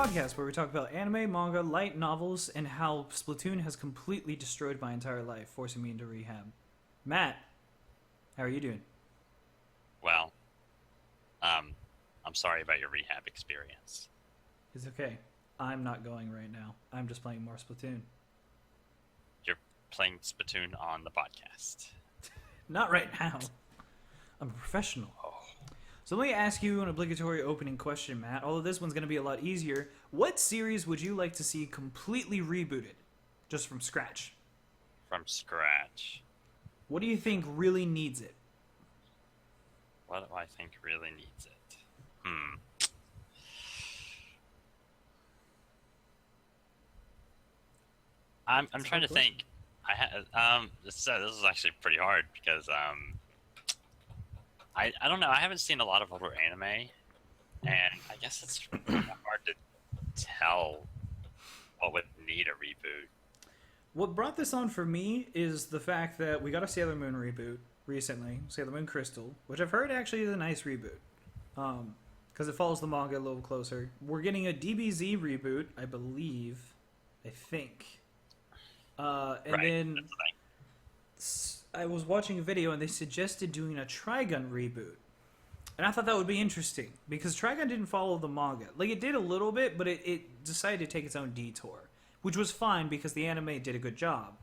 podcast where we talk about anime, manga, light novels, and how Splatoon has completely destroyed my entire life, forcing me into rehab. Matt, how are you doing? Well, I'm sorry about your rehab experience. It's okay. I'm not going right now. I'm just playing more Splatoon. You're playing Splatoon on the podcast. Not right now. I'm a professional. Oh. So let me ask you an obligatory opening question, Matt. Although this one's going to be a lot easier. What series would you like to see completely rebooted? Just from scratch. From scratch. What do you think really needs it? What do I think really needs it? I'm trying to think. This is actually pretty hard because I don't know. I haven't seen a lot of older anime, and I guess it's really hard to tell what would need a reboot. What brought this on for me is the fact that we got a Sailor Moon reboot recently, Sailor Moon Crystal, which I've heard actually is a nice reboot, because it follows the manga a little closer. We're getting a DBZ reboot, I believe, I think, and Right, then that's I was watching a video and they suggested doing a Trigun reboot. And I thought that would be interesting because Trigun didn't follow the manga. Like, it did a little bit, but it decided to take its own detour, which was fine because the anime did a good job.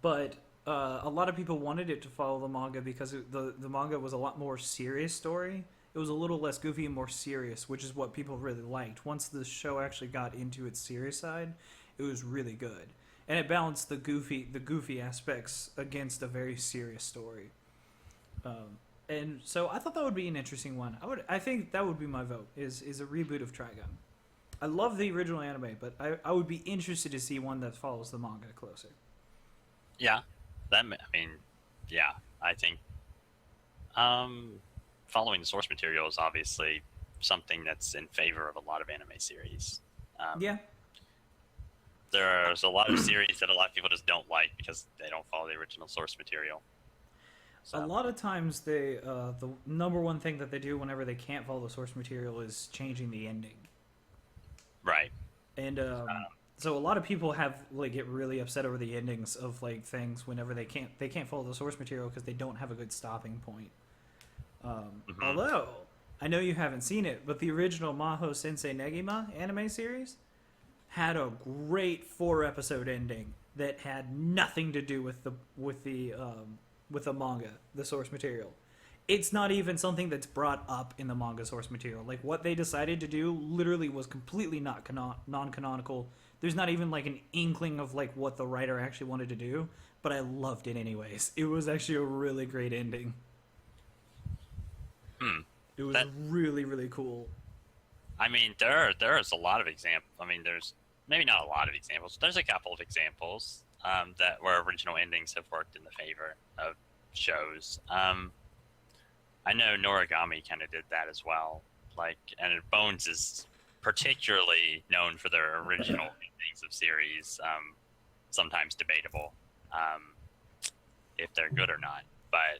But a lot of people wanted it to follow the manga because the manga was a lot more serious story. It was a little less goofy and more serious, which is what people really liked. Once the show actually got into its serious side, it was really good. And it balanced the goofy aspects against a very serious story. And so I thought that would be an interesting one. I think that would be my vote, is a reboot of Trigun. I love the original anime, but I would be interested to see one that follows the manga closer. yeah. Yeah. I think following the source material is obviously something that's in favor of a lot of anime series. Yeah. There's a lot of series that a lot of people just don't like because they don't follow the original source material. A lot of times the number one thing that they do whenever they can't follow the source material is changing the ending. Right. And so a lot of people get really upset over the endings of like things whenever they can't follow the source material because they don't have a good stopping point. Although I know you haven't seen it, but the original Maho Sensei Negima anime series had a great 4-episode ending that had nothing to do with the manga, the source material. It's not even something that's brought up in the manga source material. Like, what they decided to do literally was completely not non-canonical. There's not even like an inkling of like what the writer actually wanted to do, but I loved it anyways. It was actually a really great ending. It was really, really cool. I mean, there's a lot of examples. I mean, there's maybe not a lot of examples. There's a couple of examples that where original endings have worked in the favor of shows. I know Noragami kind of did that as well. And Bones is particularly known for their original endings of series. Sometimes debatable if they're good or not. But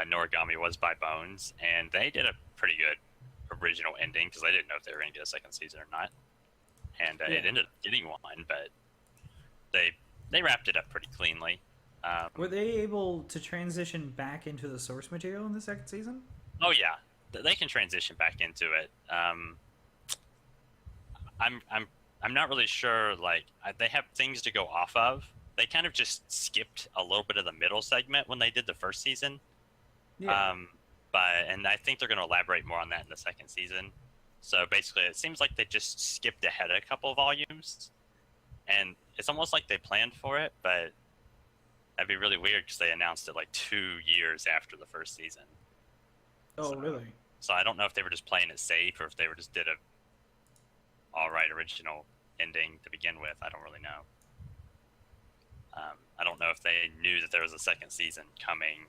Noragami was by Bones, and they did a pretty good original ending because they didn't know if they were going to get a second season or not. And it ended up getting one, but they wrapped it up pretty cleanly. Were they able to transition back into the source material in the second season? Oh yeah, they can transition back into it. I'm not really sure. They have things to go off of. They kind of just skipped a little bit of the middle segment when they did the first season. Yeah. And I think they're going to elaborate more on that in the second season. So basically, it seems like they just skipped ahead a couple of volumes, and it's almost like they planned for it, but that'd be really weird because they announced it like 2 years after the first season. Oh, really? So I don't know if they were just playing it safe or if they were just did a all right original ending to begin with. I don't really know. I don't know if they knew that there was a second season coming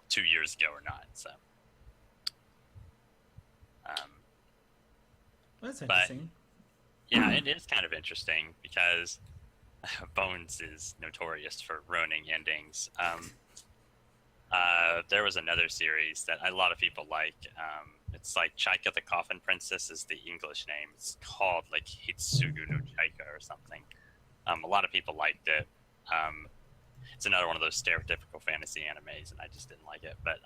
2 years ago or not. So. That's interesting. But, yeah, it is kind of interesting because Bones is notorious for ruining endings. There was another series that a lot of people like. It's like Chaika the Coffin Princess is the English name. It's called like Hitsugu no Chaika or something. A lot of people liked it. It's another one of those stereotypical fantasy animes, and I just didn't like it. But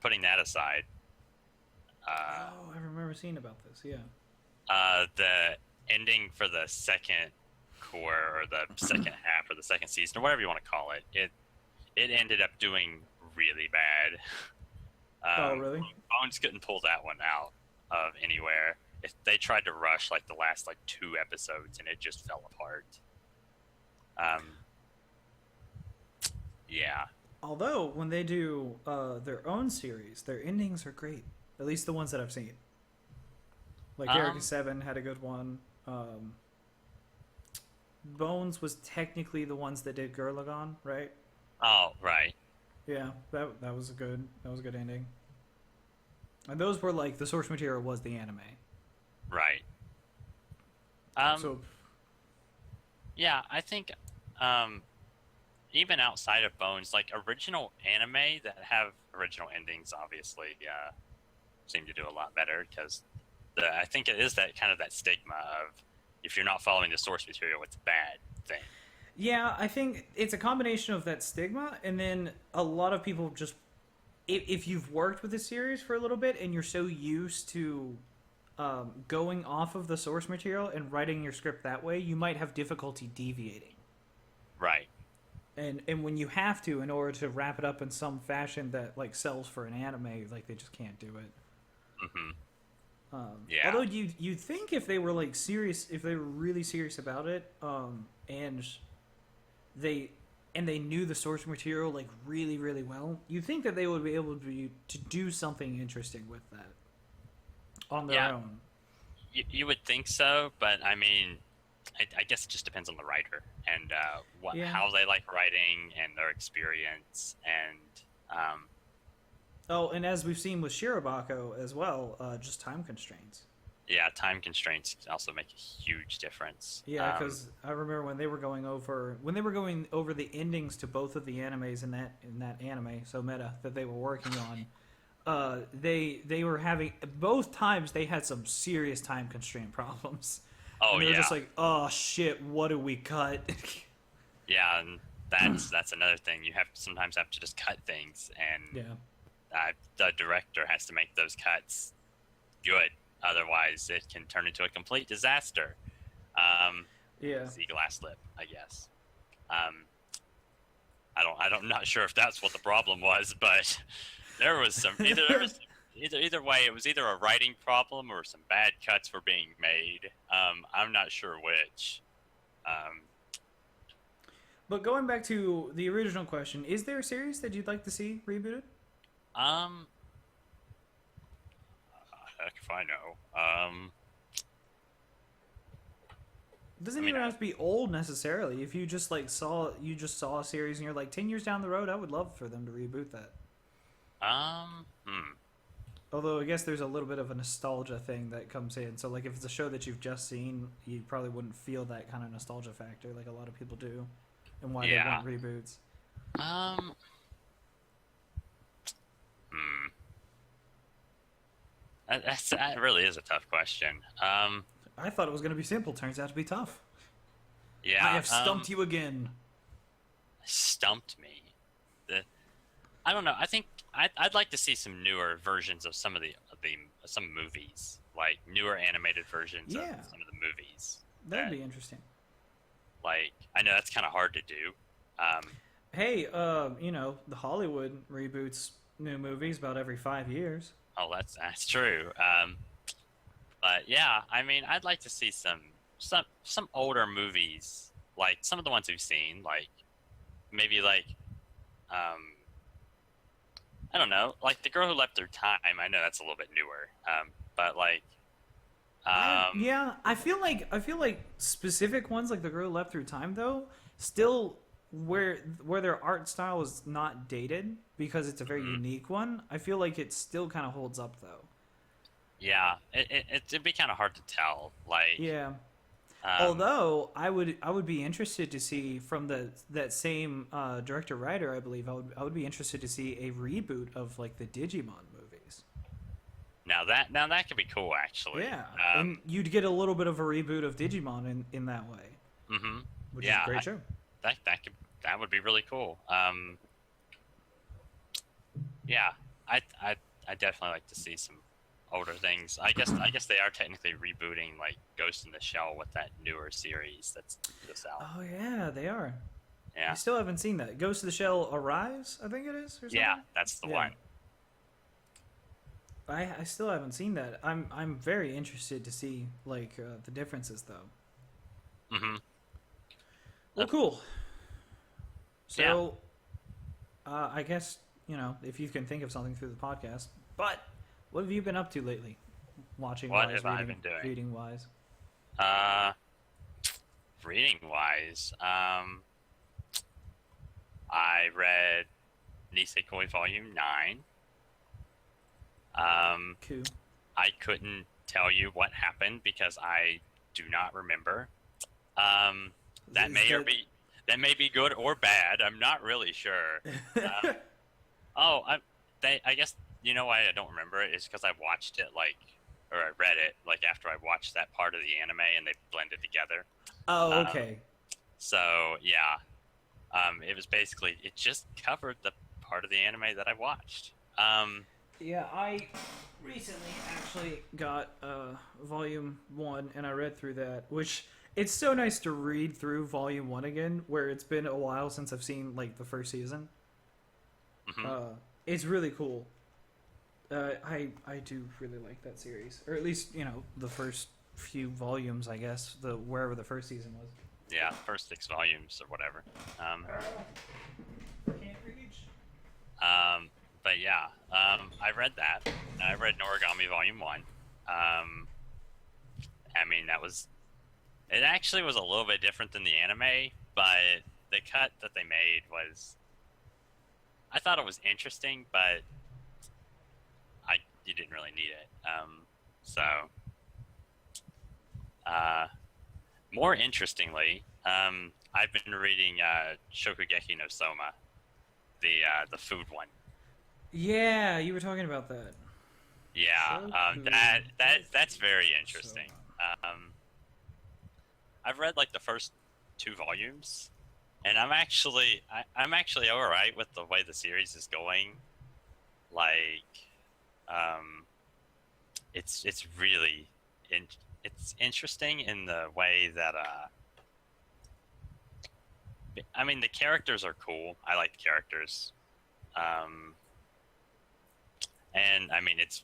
putting that aside, Oh, I remember seeing about this. Yeah. the ending for the second core or the second half or the second season or whatever you want to call it, it ended up doing really bad. Oh, really? Bones couldn't pull that one out of anywhere. They tried to rush like the last like 2 episodes, and it just fell apart. Yeah. Although when they do their own series, their endings are great. At least the ones that I've seen. Like Eureka 7 had a good one. Bones was technically the ones that did Gurlagon, right? Oh, right. Yeah, that was a good ending. And those were like the source material was the anime. Right. So Yeah, I think even outside of Bones, like original anime that have original endings, obviously, seem to do a lot better because I think it is that kind of that stigma of if you're not following the source material, it's a bad thing. yeah, I think it's a combination of that stigma, and then a lot of people just if you've worked with a series for a little bit and you're so used to going off of the source material and writing your script that way, you might have difficulty deviating. Right. And when you have to in order to wrap it up in some fashion that like sells for an anime, like they just can't do it. Yeah. Although you'd think if they were like serious, if they were really serious about it, and they knew the source material like really really well, you'd think that they would be able to do something interesting with that on their own. You would think so, but I mean, I guess it just depends on the writer and how they like writing and their experience and. Oh, and as we've seen with Shirobako as well, just time constraints. Yeah, time constraints also make a huge difference. Yeah, because I remember when they were going over the endings to both of the animes in that anime, so meta that they were working on. They were having both times they had some serious time constraint problems. Oh, and they were just like, oh shit, what do we cut? Yeah, and that's another thing. You sometimes have to just cut things, and the director has to make those cuts good. Otherwise, it can turn into a complete disaster. See glass lip, I guess. I'm not sure if that's what the problem was, but there was some either way. It was either a writing problem or some bad cuts were being made. I'm not sure which. But going back to the original question, is there a series that you'd like to see rebooted? Heck if I know. Doesn't even have to be old necessarily. If you just saw a series and you're like 10 years down the road, I would love for them to reboot that. Although I guess there's a little bit of a nostalgia thing that comes in. So like if it's a show that you've just seen, you probably wouldn't feel that kind of nostalgia factor like a lot of people do, and why they want reboots. That really is a tough question. I thought it was going to be simple. Turns out to be tough. Yeah, I have stumped you again. Stumped me. I don't know. I think I'd like to see some newer versions of some movies, like newer animated versions of some of the movies. That'd be interesting. Like, I know that's kind of hard to do. Hey, the Hollywood reboots new movies about every 5 years. Oh, that's true. But yeah, I mean, I'd like to see some older movies, like some of the ones we've seen, like maybe like I don't know, like The Girl Who Left Her Time. I know that's a little bit newer, but like I feel like specific ones like The Girl Who Left Through Time though still where their art style is not dated because it's a very unique one. I feel like it still kind of holds up though. Yeah, it'd be kind of hard to tell. Like although I would be interested to see from that same director writer, I believe I would be interested to see a reboot of like the Digimon movies. Now that could be cool, actually. Yeah, and you'd get a little bit of a reboot of Digimon in that way, Mm-hmm. which is Yeah, a great show. that would be really cool. Yeah, I definitely like to see some older things. I guess they are technically rebooting like Ghost in the Shell with that newer series that's just out. Oh yeah, they are. I Yeah, still haven't seen that. Ghost of the Shell Arise, I think it is, or something. yeah, that's the Yeah. one. I still haven't seen that. I'm very interested to see like the differences though. Mm-hmm. Well, cool. Yeah. So, I guess if you can think of something through the podcast. But what have you been up to lately? Watching What wise, have I been doing? reading wise. Uh, Reading wise, I read Nisekoi Volume 9. Cool. I couldn't tell you what happened because I do not remember. That may be good or bad. I'm not really sure. I guess you know why I don't remember it is because I watched it or I read it after I watched that part of the anime and they blended together. Oh, okay. So yeah, it just covered the part of the anime that I watched. Yeah, I recently actually got Volume 1, and I read through that, which it's so nice to read through Volume 1 again, where it's been a while since I've seen, like, the first season. Mm-hmm. It's really cool. I do really like that series. Or at least, the first few volumes, I guess, wherever the first season was. Yeah, first 6 volumes or whatever. Can't reach. But yeah, I read that. I read Noragami Volume 1. I mean, it actually was a little bit different than the anime, but the cut that they made I thought it was interesting, but you didn't really need it. More interestingly, I've been reading Shokugeki no Soma, the food one. Yeah, you were talking about that. Yeah, that's very interesting. I've read like the first 2 volumes, and I'm actually all right with the way the series is going. It's really it's interesting in the way that I mean the characters are cool. I like the characters. And I mean it's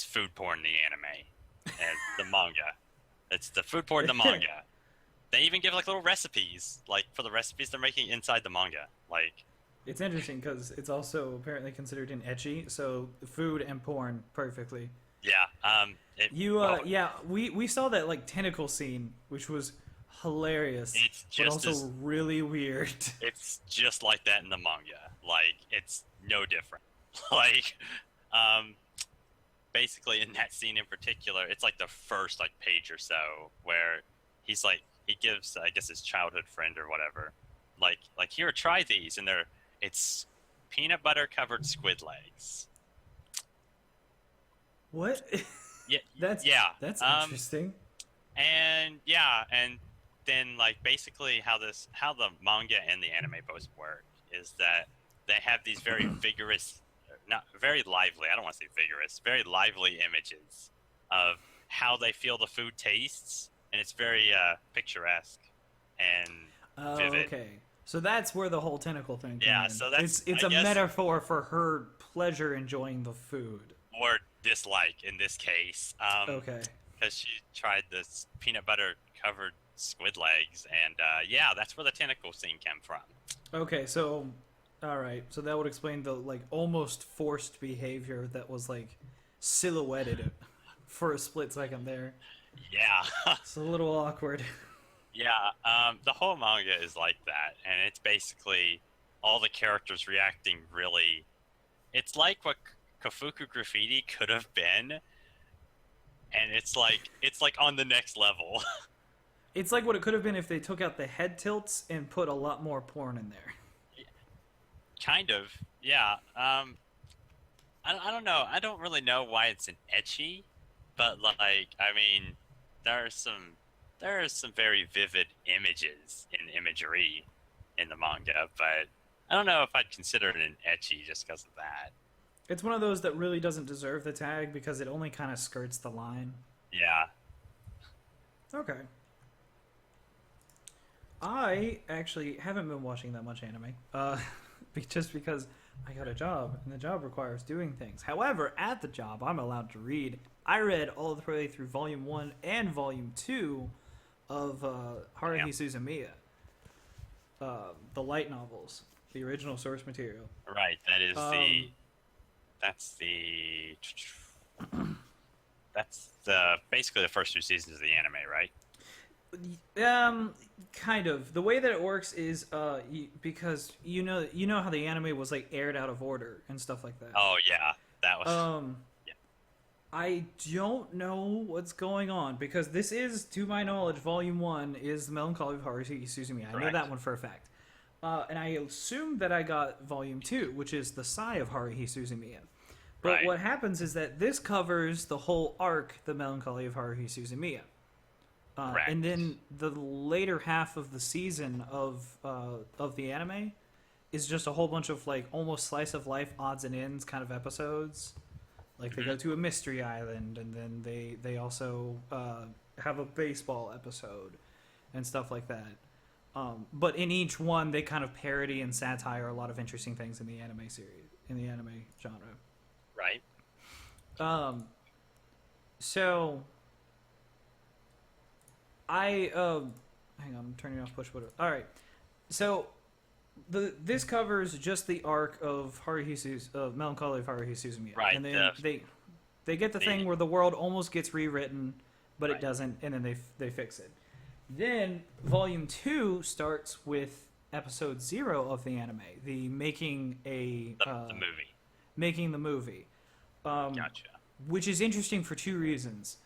food porn the anime and the manga. It's the food porn the manga. They even give like little recipes for the recipes they're making inside the manga. It's interesting because it's also apparently considered an ecchi, so food and porn perfectly. Yeah. We saw that like tentacle scene, which was hilarious. It's just but also really weird. It's just like that in the manga. It's no different. Basically in that scene in particular, it's like the first page or so where he gives I guess his childhood friend or whatever, here, try these, and it's peanut butter covered squid legs. What? Yeah, that's interesting. And then basically how the manga and the anime both work is that they have these very vigorous, not very lively, I don't want to say vigorous, very lively images of how they feel the food tastes, and it's very picturesque and vivid. Okay. So that's where the whole tentacle thing Yeah, comes in. so that's it's a metaphor for her pleasure enjoying the food. Or dislike in this case. Okay. Because she tried this peanut butter covered squid legs, and that's where the tentacle scene came from. Okay, so all right, so that would explain the almost forced behavior that was silhouetted for a split second there. Yeah. It's a little awkward. Yeah, the whole manga is like that, and it's basically all the characters reacting really. It's like what Kafuku Graffiti could have been, and it's on the next level. It's like what it could have been if they took out the head tilts and put a lot more porn in there. Kind of, yeah. I don't know. I don't really know why it's an ecchi, but like I mean, there are some there are some very vivid images and imagery in the manga, but I don't know if I'd consider it an ecchi just because of that. It's one of those that really doesn't deserve the tag because it only kind of skirts the line. Yeah. Okay. I actually haven't been watching that much anime, just because I got a job and the job requires doing things. However, at the job, I'm allowed to read. I read all the way through Volume One and Volume Two of Haruhi Damn. Suzumiya, the light novels, the original source material. Right. That is Um, that's the that's the basically the first two seasons of the anime, right? Kind of. The way that it works is because you know how the anime was like aired out of order and stuff like that. Oh yeah, that was Um, yeah. I don't know what's going on because this is, to my knowledge, Volume One is the Melancholy of Haruhi Suzumiya. I know Correct. that one for a fact. And I assume that I got Volume Two, which is the Sigh of Haruhi Suzumiya. But Right. what happens is that this covers the whole arc, the Melancholy of Haruhi Suzumiya. And Correct. then the later half of the season of the anime is just a whole bunch of like almost slice of life odds and ends kind of episodes. Like they go to a mystery island, and then they also have a baseball episode and stuff like that. But in each one, they kind of parody and satire a lot of interesting things in the anime series, in the anime genre. Right. Um, so hang on, I'm turning off push button. All right, so this covers just the arc of Melancholy of Haruhi Suzumiya, Right. and then they get the thing The where the world almost gets rewritten, but it right. doesn't, and then they fix it. Then Volume Two starts with Episode 0 of the anime, the making the movie, Gotcha. which is interesting for two reasons.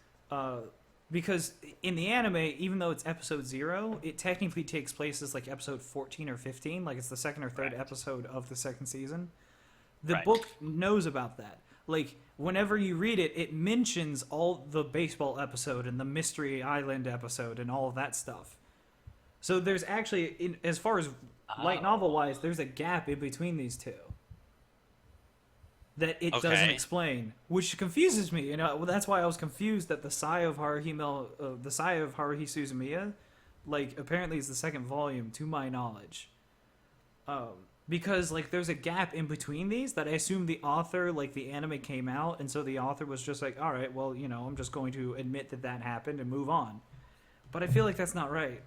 Because in the anime, even though it's episode 0, it technically takes place as like episode 14 or 15, like it's the second or third Right. episode of the second season. The Right. book knows about that. Like, whenever you read it, it mentions all the baseball episode and the Mystery Island episode and all of that stuff. So there's actually, as far as light novel Oh. wise, there's a gap in between these two that it doesn't Okay. explain, which confuses me. Well, that's why I was confused that the Sigh of Haruhi Suzumiya, like apparently is the second volume to my knowledge. Because like there's a gap in between these that I assume the author, like the anime came out, and so the author was just like, all right, well, I'm just going to admit that happened and move on. But I feel like that's not right.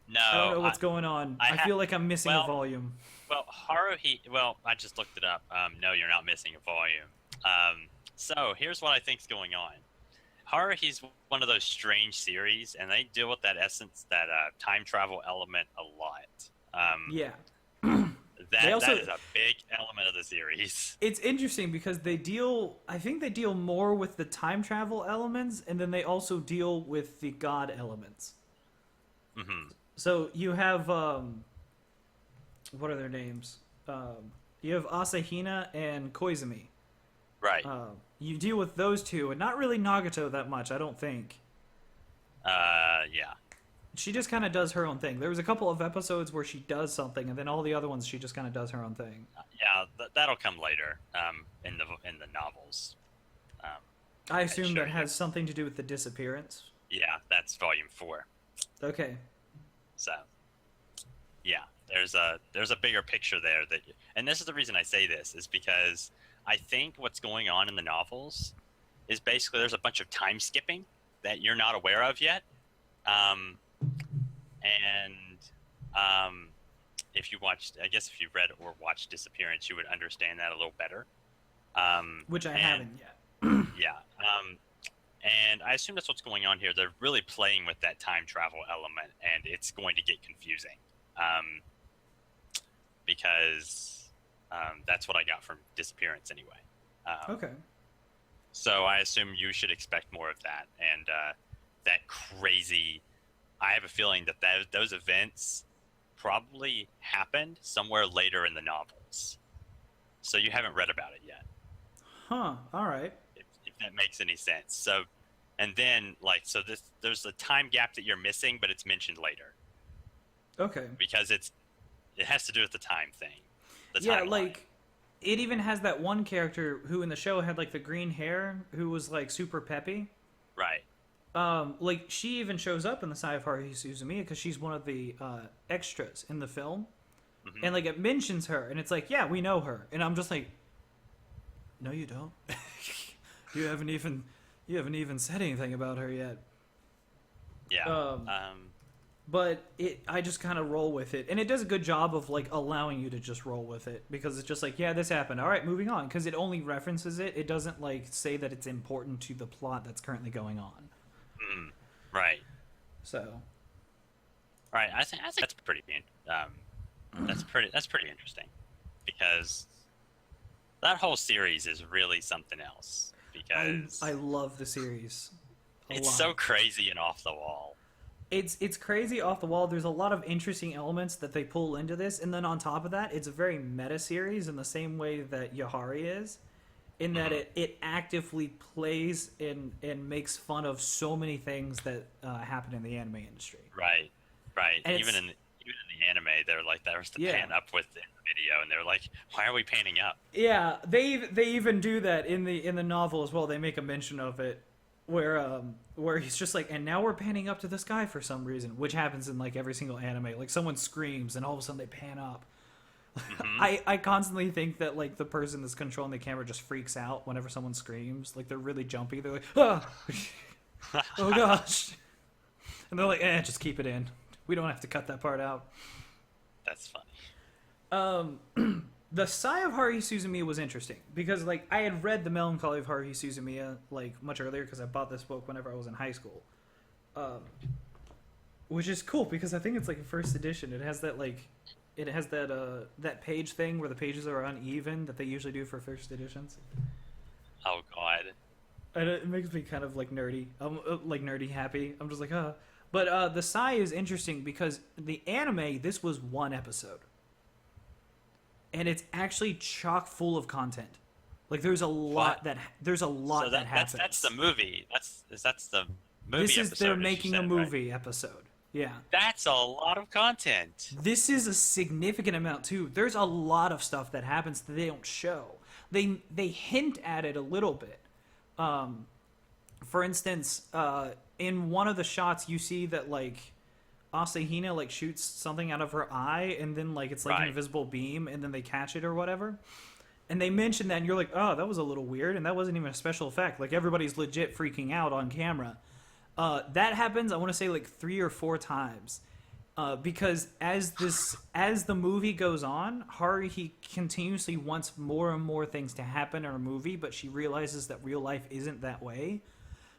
No. I don't know what's going on. I feel like I'm missing a volume. Well, Haruhi. Well, I just looked it up. No, you're not missing a volume. So here's what I think's going on. Haruhi's one of those strange series, and they deal with that essence, that time travel element a lot. Yeah. That is a big element of the series. It's interesting because I think they deal more with the time travel elements, and then they also deal with the god elements. Hmm. So you have, what are their names? You have Asahina and Koizumi. Right. You deal with those two, and not really Nagato that much, I don't think. Yeah. She just kind of does her own thing. There was a couple of episodes where she does something, and then all the other ones she just kind of does her own thing. Yeah, that'll come later. In the novels. I assume show that you. has something to do with the disappearance. Yeah, that's volume 4. Okay. So, yeah, there's a bigger picture there and this is the reason I say this is because I think what's going on in the novels is basically there's a bunch of time skipping that you're not aware of yet, and if you read or watched Disappearance, you would understand that a little better. Which I and- haven't yet. Yeah. And I assume that's what's going on here. They're really playing with that time travel element, and it's going to get confusing. Because that's what I got from Disappearance anyway. Okay. So I assume you should expect more of that. And that crazy... I have a feeling that those events probably happened somewhere later in the novels. So you haven't read about it yet. Huh. All right. If that makes any sense. So, and then like so this there's a time gap that you're missing, but it's mentioned later Okay. because it has to do with the time thing, the Yeah, timeline. like it even has that one character who in the show had like the green hair who was like super peppy. Right. Like she even shows up in the side of Haruhi Suzumiya because she's one of the extras in the film, and like it mentions her, and it's like, yeah, we know her, and I'm just like, no, you don't. you haven't even said anything about her yet. Yeah. But I just kind of roll with it, and it does a good job of like allowing you to just roll with it because it's just like, yeah, this happened. All right, moving on, because it only references it. It doesn't like say that it's important to the plot that's currently going on. Right. So. Right. I think that's pretty. That's pretty interesting, because that whole series is really something else. Because I love the series. It's so crazy and off the wall. It's crazy off the wall. There's a lot of interesting elements that they pull into this, and then on top of that, it's a very meta series in the same way that Yahari is, in that it actively plays and makes fun of so many things that happen in the anime industry. Right. And even in the anime, they're like, there's the pan up with the video, and they're like, why are we panning up? Yeah, they even do that in the novel as well. They make a mention of it, where he's just like, and now we're panning up to the sky for some reason, which happens in like every single anime. Like someone screams, and all of a sudden they pan up. I constantly think that like the person that's controlling the camera just freaks out whenever someone screams. Like they're really jumpy. They're like, ah! Oh gosh, and they're like, just keep it in. We don't have to cut that part out. That's funny. The Sigh of Haruhi Suzumiya was interesting because, like, I had read The Melancholy of Haruhi Suzumiya, like, much earlier because I bought this book whenever I was in high school. Which is cool because I think it's, like, a first edition. It has that, like, that page thing where the pages are uneven that they usually do for first editions. Oh, God. And it makes me kind of, like, nerdy. I'm, like, nerdy happy. I'm just like, But The Sigh is interesting because the anime, this was one episode. And it's actually chock full of content. Like there's a lot that happens. That's the movie. That's the movie. This is episode, they're making a movie right? episode. Yeah. That's a lot of content. This is a significant amount too. There's a lot of stuff that happens that they don't show. They hint at it a little bit. For instance, in one of the shots you see that like Asahina like shoots something out of her eye, and then like it's like an invisible beam, and then they catch it or whatever. And they mention that, and you're like, oh, that was a little weird, and that wasn't even a special effect. Like everybody's legit freaking out on camera. That happens, I want to say like 3 or 4 times, because as the movie goes on, Haruhi continuously wants more and more things to happen in her movie, but she realizes that real life isn't that way,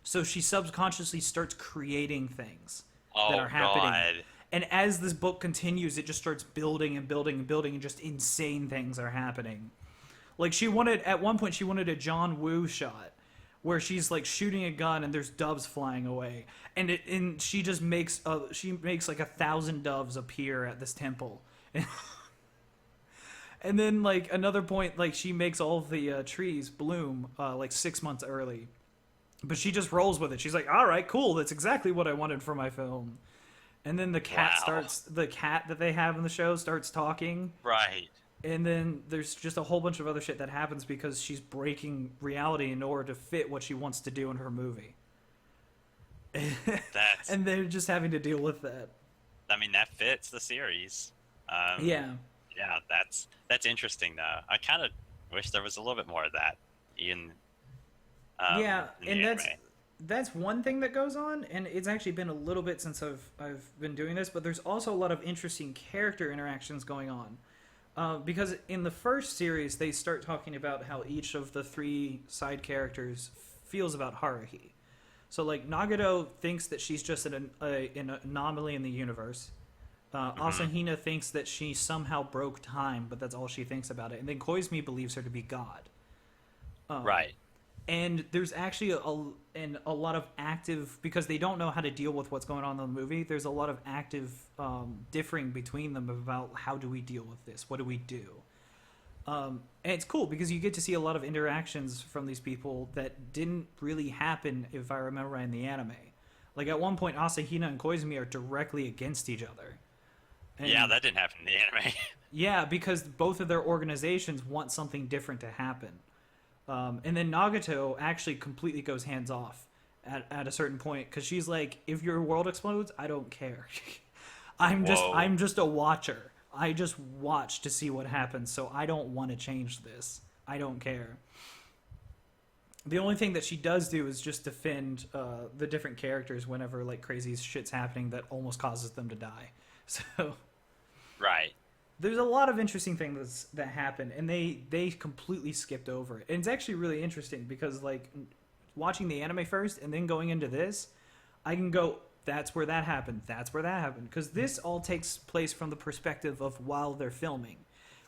so she subconsciously starts creating things. That are happening. God. And as this book continues, it just starts building and building and building, and just insane things are happening. Like at one point she wanted a John Woo shot where she's like shooting a gun and there's doves flying away, and she just makes like 1,000 doves appear at this temple. And then like another point, like she makes all of the trees bloom like 6 months early. But she just rolls with it. She's like, all right, cool. That's exactly what I wanted for my film. And then the cat that they have in the show starts talking. Right. And then there's just a whole bunch of other shit that happens because she's breaking reality in order to fit what she wants to do in her movie. And they're just having to deal with that. I mean, that fits the series. Yeah. Yeah, that's interesting, though. I kind of wish there was a little bit more of that in and that's one thing that goes on, and it's actually been a little bit since I've been doing this, but there's also a lot of interesting character interactions going on. Because in the first series, they start talking about how each of the 3 side characters feels about Haruhi. So, like, Nagito thinks that she's just an anomaly in the universe. Asahina thinks that she somehow broke time, but that's all she thinks about it. And then Koizumi believes her to be God. Right. And there's actually a lot of active, because they don't know how to deal with what's going on in the movie, there's a lot of active differing between them about how do we deal with this, what do we do. And it's cool because you get to see a lot of interactions from these people that didn't really happen, if I remember right, in the anime. Like at one point, Asahina and Koizumi are directly against each other. And Yeah, that didn't happen in the anime. yeah, because both of their organizations want something different to happen. And then Nagato actually completely goes hands off at a certain point because she's like, if your world explodes, I don't care. Whoa. I'm just a watcher. I just watch to see what happens, so I don't want to change this. I don't care. The only thing that she does do is just defend the different characters whenever like crazy shit's happening that almost causes them to die. So Right. there's a lot of interesting things that happen, and they completely skipped over it. And it's actually really interesting because like watching the anime first and then going into this, I can go, that's where that happened. That's where that happened. Because this all takes place from the perspective of while they're filming,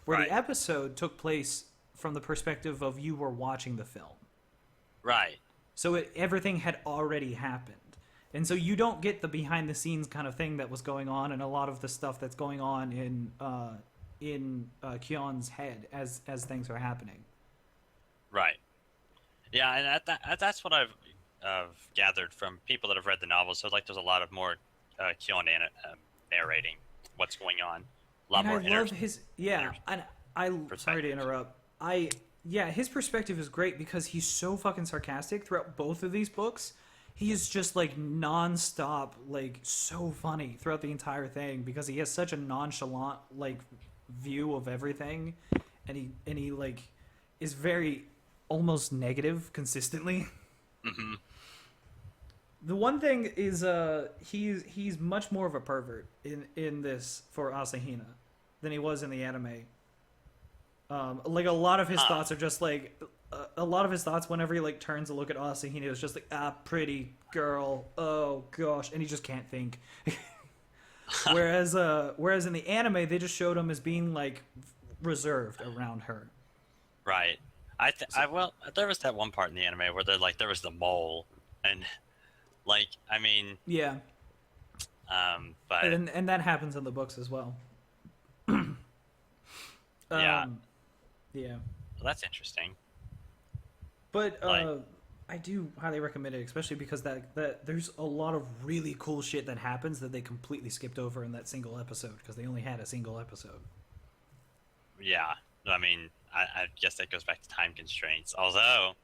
where Right. the episode took place from the perspective of you were watching the film. Right. So everything had already happened. And so you don't get the behind the scenes kind of thing that was going on and a lot of the stuff that's going on in Kion's head as things are happening. Right. Yeah, and that's what I've gathered from people that have read the novel. So like, there's a lot of more Kyon narrating what's going on. A lot And more. I love his and sorry to interrupt. His perspective is great because he's so fucking sarcastic throughout both of these books. He is just like nonstop, like so funny throughout the entire thing because he has such a nonchalant like view of everything, and he like is very almost negative consistently. Hmm. The one thing is he's much more of a pervert in this for Asahina than he was in the anime. Like a lot of his thoughts are just like a lot of his thoughts whenever he like turns to look at Asahina is just like, pretty girl, oh gosh, and he just can't think. whereas in the anime they just showed him as being like reserved around her. Right. Well, there was that one part in the anime where there was the mole, and like, I mean, Yeah. but And that happens in the books as well. Yeah. Yeah. well, that's interesting. But Like- I do highly recommend it, especially because that there's a lot of really cool shit that happens that they completely skipped over in that single episode because they only had a single episode. Yeah, I mean, I guess that goes back to time constraints. Although,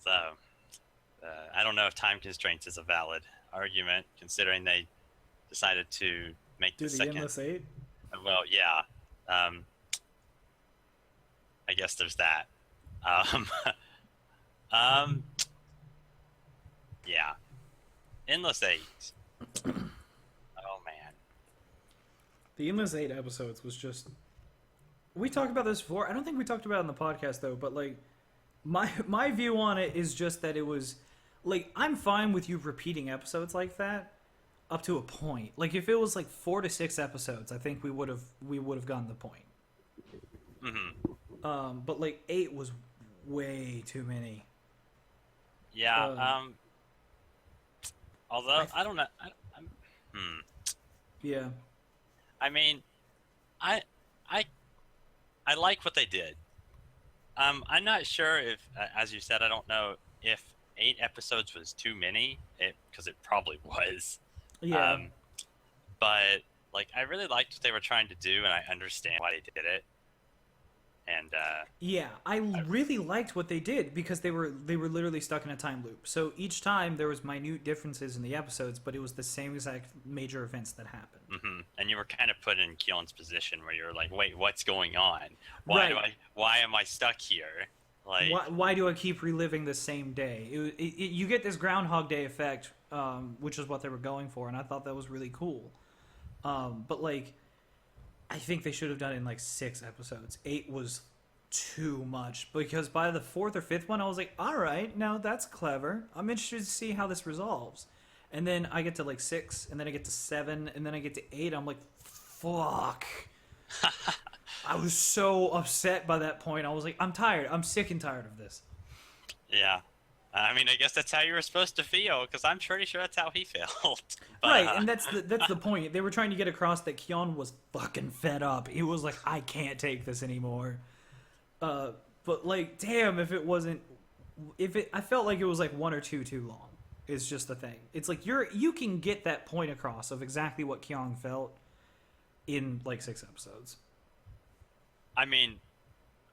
I don't know if time constraints is a valid argument, considering they decided to make Do the the second. Endless Eight? Well, yeah. I guess there's that. Yeah. Endless Eight. Oh man. The Endless Eight episodes was just. We talked about this before. I don't think we talked about it on the podcast though, but like, my view on it is just that it was, like, I'm fine with you repeating episodes like that, up to a point. Like if it was like 4 to 6 episodes, I think we would have gotten the point. Mm-hmm. But like 8 was way too many. Yeah. Although I don't know. Yeah. I mean, I like what they did. I'm not sure if, as you said, I don't know if 8 episodes was too many. Because it probably was. Yeah. But like, I really liked what they were trying to do, and I understand why they did it. And Yeah, I really liked what they did because they were literally stuck in a time loop. So each time there was minute differences in the episodes, but it was the same exact major events that happened. mm-hmm. And you were kind of put in Kion's position where you're like, wait, what's going on? Why am I stuck here? Like, Why do I keep reliving the same day? You get this Groundhog Day effect, which is what they were going for, and I thought that was really cool. But like, I think they should have done it in like 6 episodes. 8 was too much because by the 4th or 5th one, I was like, all right, now that's clever. I'm interested to see how this resolves. And then I get to like 6, and then I get to 7, and then I get to 8. I'm like, fuck. I was so upset by that point. I was like, I'm tired. I'm sick and tired of this. yeah. I mean, I guess that's how you were supposed to feel, because I'm pretty sure that's how he felt. But Right, and that's the point. They were trying to get across that Kyon was fucking fed up. He was like, I can't take this anymore. But like, damn, if it wasn't, I felt like it was like one or two too long. Is just the thing. It's like you can get that point across of exactly what Kyon felt in like 6 episodes. I mean,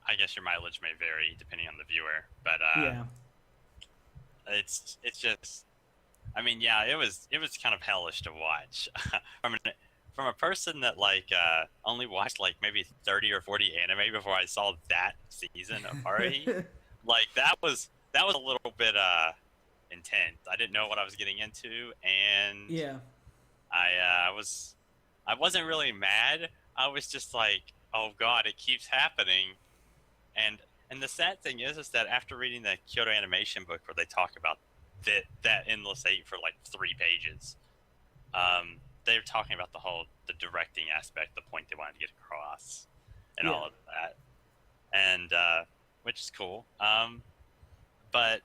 I guess your mileage may vary depending on the viewer, but Yeah. it's just, I mean, yeah, it was kind of hellish to watch. From a person that like only watched like maybe 30 or 40 anime before I saw that season of Haruhi, like that was a little bit intense. I didn't know what I was getting into, and Yeah. I wasn't really mad. I was just like, oh god, it keeps happening. And the sad thing is that after reading the Kyoto Animation book where they talk about that endless 8 for like 3 pages, they're talking about the directing aspect, the point they wanted to get across, and all of that, and which is cool. But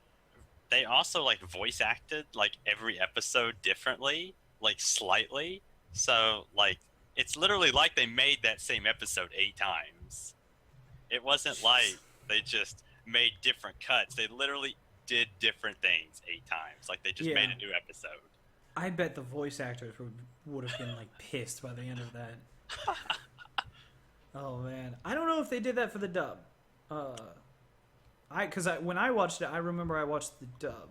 they also like voice acted like every episode differently, like slightly. So like it's literally like they made that same episode 8 times. It wasn't like they just made different cuts. They literally did different things 8 times. Like they just made a new episode. I bet the voice actors would have been like pissed by the end of that. Oh man, I don't know if they did that for the dub. When I watched it, I remember I watched the dub.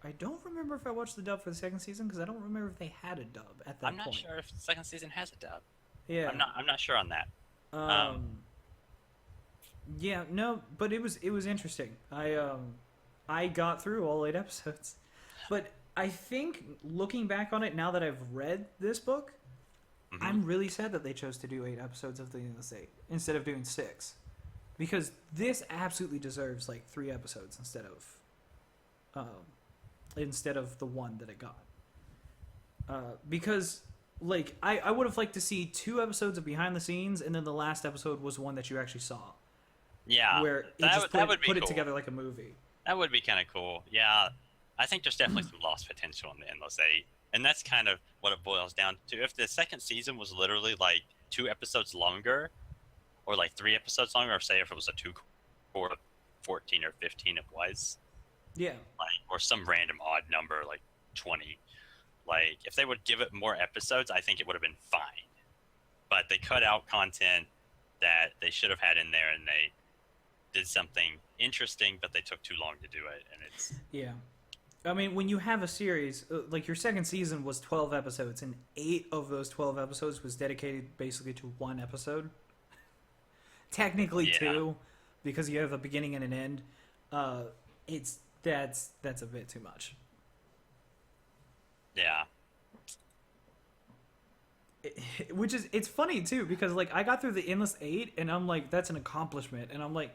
I don't remember if I watched the dub for the 2nd season because I don't remember if they had a dub at that point. I'm not sure if the 2nd season has a dub. Yeah, I'm not sure on that. Yeah, no, but it was interesting. I got through all 8 episodes, but I think looking back on it now that I've read this book, I'm really sad that they chose to do 8 episodes of the Endless 8 instead of doing 6, because this absolutely deserves like 3 episodes instead of the 1 that it got. Because like I would have liked to see 2 episodes of behind the scenes, and then the last episode was one that you actually saw. Yeah, where it that would be put cool. It together like a movie. That would be kind of cool. Yeah, I think there's definitely some lost potential in the Endless 8. And that's kind of what it boils down to. If the 2nd season was literally like 2 episodes longer, or like 3 episodes longer, or say if it was a 2 or 14 or 15 it was. Yeah. Like, or some random odd number, like 20. Like, if they would give it more episodes, I think it would have been fine. But they cut out content that they should have had in there, and they did something interesting, but they took too long to do it, and it's... Yeah. I mean, when you have a series, like your 2nd season was 12 episodes, and 8 of those 12 episodes was dedicated basically to 1 episode. Technically 2, because you have a beginning and an end. That's a bit too much. Yeah. It's funny too, because like I got through the Endless 8 and I'm like, that's an accomplishment, and I'm like,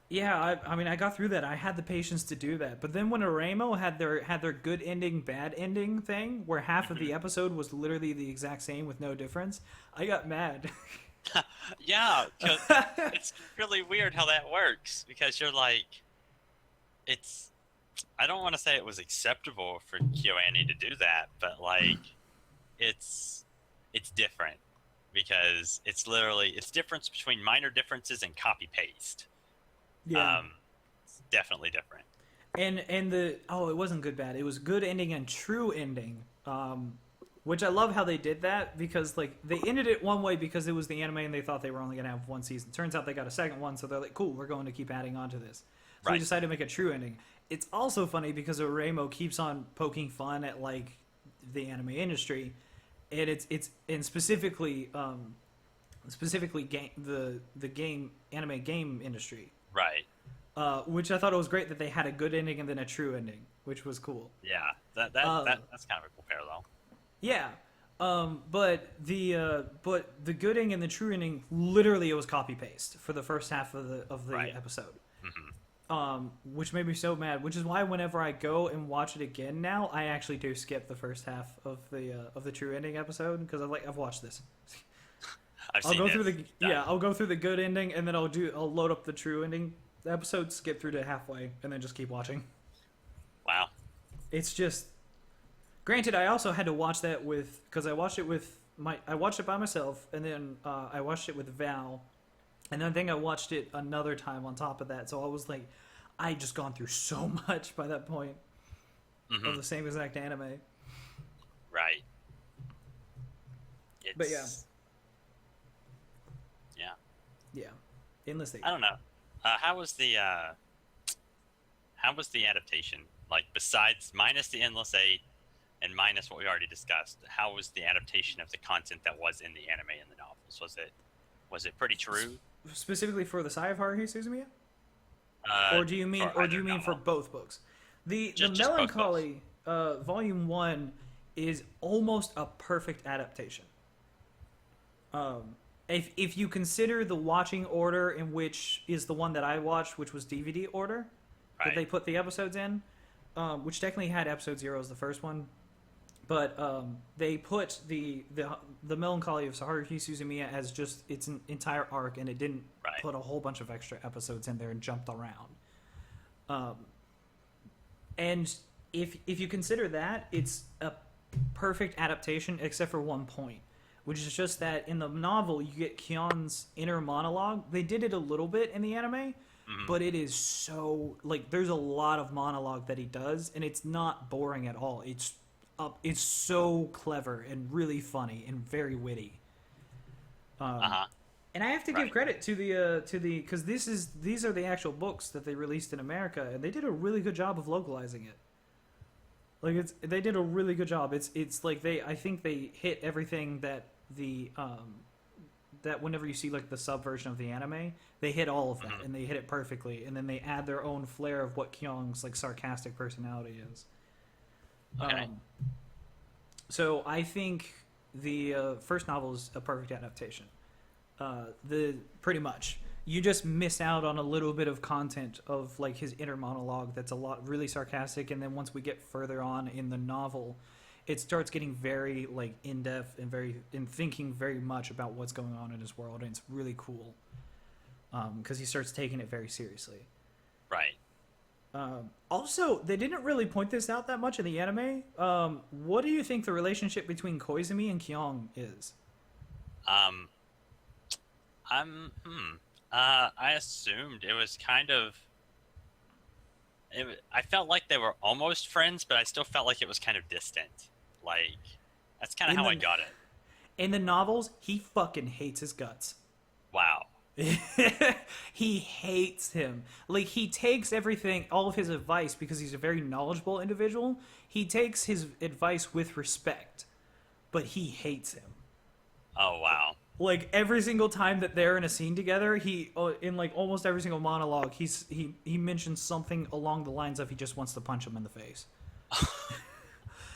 yeah, I mean I got through that. I had the patience to do that. But then when Aremo had their good ending, bad ending thing, where half of the episode was literally the exact same with no difference, I got mad. Yeah, 'cause it's really weird how that works, because you're like, it's, I don't want to say it was acceptable for KyoAni to do that, but like it's different, because it's difference between minor differences and copy paste. Yeah. It's definitely different. And it wasn't good bad. It was good ending and true ending. Which I love how they did that, because like they ended it one way because it was the anime and they thought they were only going to have 1 season. Turns out they got a 2nd one, so they're like, cool, we're going to keep adding on to this. So they decided to make a true ending. It's also funny because Oremo keeps on poking fun at like the anime industry, and and specifically the anime game industry. Right. Which I thought it was great that they had a good ending and then a true ending, which was cool. Yeah, that's kind of a cool parallel. Yeah, but the good ending and the true ending, literally it was copy paste for the first half of the episode. Which made me so mad. Which is why whenever I go and watch it again now, I actually do skip the first half of the true ending episode, because I've watched this. I'll go through the good ending, and then I'll load up the true ending episode, skip through to halfway, and then just keep watching. it's just. Granted, I also had to watch that because I watched it I watched it by myself, and then I watched it with Val, and then I think I watched it another time on top of that. So I was like, I just gone through so much by that point of the same exact anime. Right. But yeah. Yeah. Yeah. Endless Eight. I don't know. How was the adaptation? Like, besides minus the Endless Eight and minus what we already discussed, how was the adaptation of the content that was in the anime and the novels? Was it pretty true? Specifically for the Sai of Haruhi Suzumiya? Or do you mean for both books? The Melancholy Volume 1 is almost a perfect adaptation. If you consider the watching order in which is the one that I watched, which was DVD order, that they put the episodes in, which technically had episode 0 as the first one, but they put the Melancholy of Haruhi Suzumiya as just its an entire arc, and it didn't put a whole bunch of extra episodes in there and jumped around. And if you consider that, it's a perfect adaptation except for one point, which is just that in the novel you get Kion's inner monologue. They did it a little bit in the anime, but it is so there's a lot of monologue that he does, and it's not boring at all. It's so clever and really funny and very witty. And I have to give credit to the because these are the actual books that they released in America, and they did a really good job of localizing it. They did a really good job. It's like I think they hit everything that that whenever you see the subversion of the anime, they hit all of that, and they hit it perfectly, and then they add their own flair of what Kyung's sarcastic personality is. Okay. So I think the first novel is a perfect adaptation. Pretty much. You just miss out on a little bit of content of his inner monologue that's a lot really sarcastic, and then once we get further on in the novel, it starts getting very in depth and thinking very much about what's going on in his world, and it's really cool because he starts taking it very seriously. Right. Also, they didn't really point this out that much in the anime. What do you think the relationship between Koizumi and Kyung is? I assumed it was kind of. I felt like they were almost friends, but I still felt like it was kind of distant. That's kind of how I got it. In the novels, he fucking hates his guts. Wow. He hates him. He takes all of his advice, because he's a very knowledgeable individual. He takes his advice with respect, but he hates him. Oh, wow. Every single time that they're in a scene together, he in almost every single monologue, he mentions something along the lines of he just wants to punch him in the face.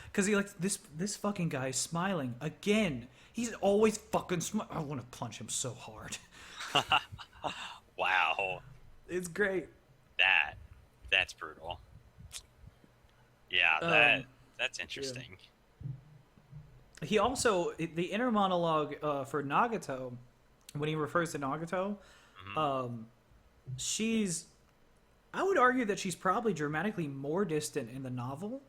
Because he this fucking guy is smiling again. He's always fucking smiling. I want to punch him so hard. Wow. It's great. That's brutal. Yeah, that's interesting. Yeah. He also, the inner monologue for Nagato, when he refers to Nagato, I would argue that she's probably dramatically more distant in the novel,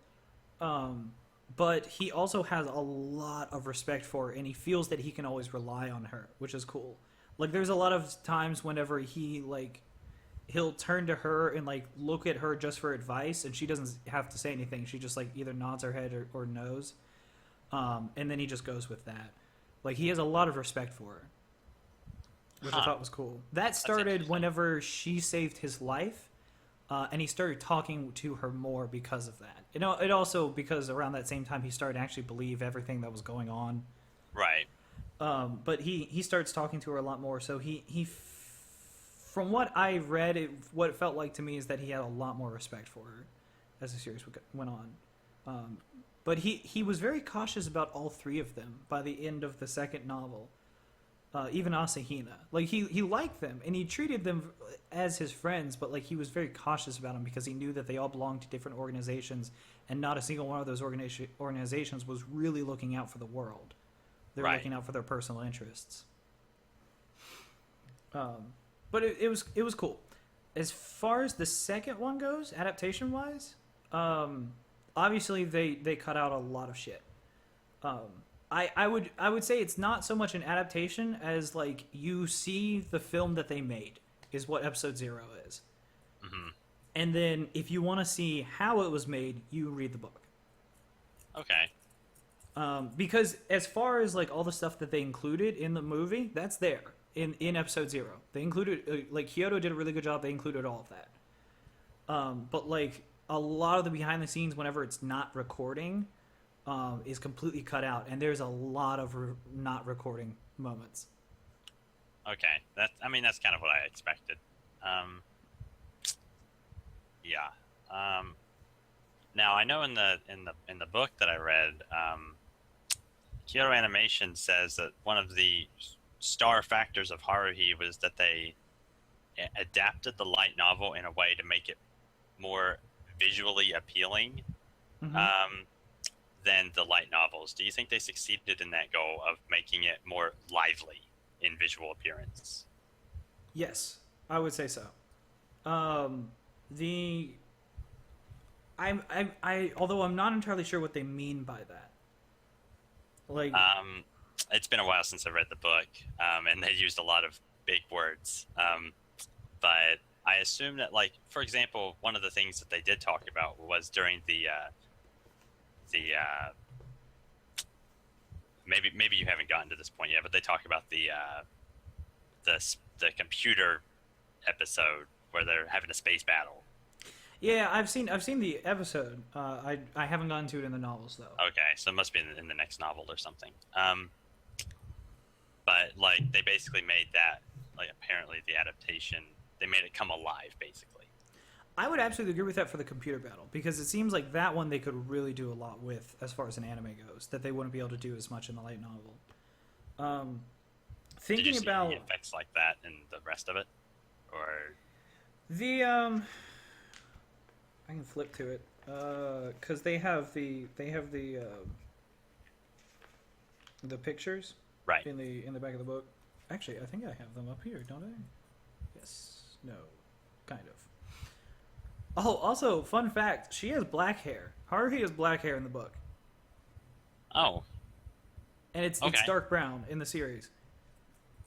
but he also has a lot of respect for her, and he feels that he can always rely on her, which is cool. There's a lot of times whenever he'll turn to her and look at her just for advice, and she doesn't have to say anything. She just either nods her head or knows. And then he just goes with that. He has a lot of respect for her, which I thought was cool. That started whenever she saved his life, and he started talking to her more because of that. It also because around that same time he started to actually believe everything that was going on. Right. But he starts talking to her a lot more. So he from what I read, what it felt like to me is that he had a lot more respect for her as the series went on. But he was very cautious about all three of them by the end of the second novel. Even Asahina. He liked them, and he treated them as his friends, but he was very cautious about them because he knew that they all belonged to different organizations, and not a single one of those organizations was really looking out for the world. They were looking out for their personal interests. But it was cool. As far as the second one goes, adaptation-wise, obviously they cut out a lot of shit. I would say it's not so much an adaptation as like you see the film that they made is what episode 0 is. Mm-hmm. And then if you want to see how it was made, you read the book. Okay. Because as far as like all the stuff that they included in the movie, that's there in episode 0. They included like Kyoto did a really good job. They included all of that. But like a lot of the behind the scenes, whenever it's not recording, is completely cut out, and there's a lot of not recording moments. Okay, that's kind of what I expected. Yeah. Now I know in the book that I read, Kyoto Animation says that one of the star factors of Haruhi was that they adapted the light novel in a way to make it more visually appealing than the light novels. Do you think they succeeded in that goal of making it more lively in visual appearance? Yes, I would say so. Although I'm not entirely sure what they mean by that. Like, it's been a while since I read the book, and they used a lot of big words. But I assume that, like, for example, one of the things that they did talk about was during the maybe you haven't gotten to this point yet, but they talk about the computer episode where they're having a space battle. Yeah, I've seen the episode. I haven't gotten to it in the novels though. Okay, so it must be in the next novel or something. But like they basically made that, like, apparently the adaptation, they made it come alive basically. I would absolutely agree with that for the computer battle, because it seems like that one they could really do a lot with as far as an anime goes that they wouldn't be able to do as much in the light novel. Thinking Did you see about any effects like that in the rest of it, or the I can flip to it because they have the pictures right in the back of the book. Actually, I think I have them up here, don't I? Yes. No. Kind of. Oh, also, fun fact: she has black hair. Haruhi has black hair in the book. Oh. And it's dark brown in the series.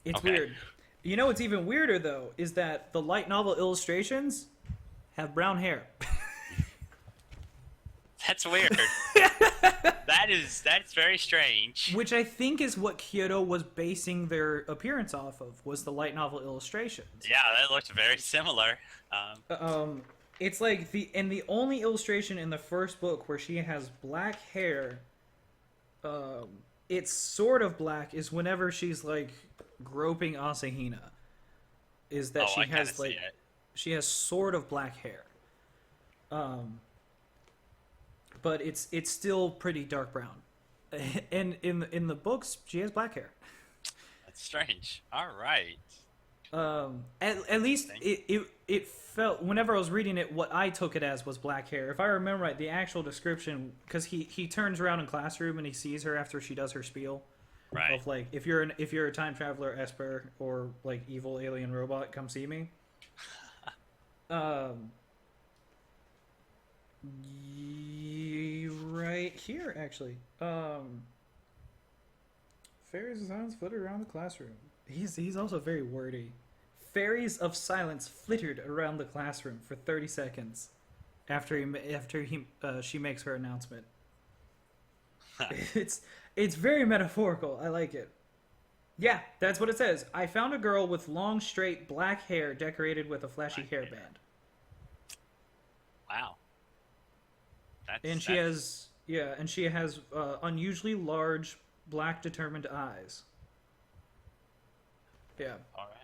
It's Okay. weird. You know what's even weirder though is that the light novel illustrations have brown hair. That's weird. That's very strange. Which I think is what Kyoto was basing their appearance off of, was the light novel illustrations. Yeah, that looked very similar. It's like the only illustration in the first book where she has black hair, it's sort of black, is whenever she's like groping Asahina. Is that she has like she has sort of black hair. But it's still pretty dark brown. And in the books she has black hair. That's strange. All right. At least it felt, whenever I was reading it, what I took it as was black hair. If I remember right, the actual description, because he turns around in classroom and he sees her after she does her spiel, Right. of like, if you're a time traveler, Esper, or like evil alien robot, come see me. Right here actually. Fairies of silence flittered around the classroom. He's also very wordy. Fairies of silence flittered around the classroom for 30 seconds after she makes her announcement. It's very metaphorical. I like it. Yeah, that's what it says. I found a girl with long, straight black hair decorated with a flashy hairband. Wow. She has unusually large, black, determined eyes. Yeah. All right.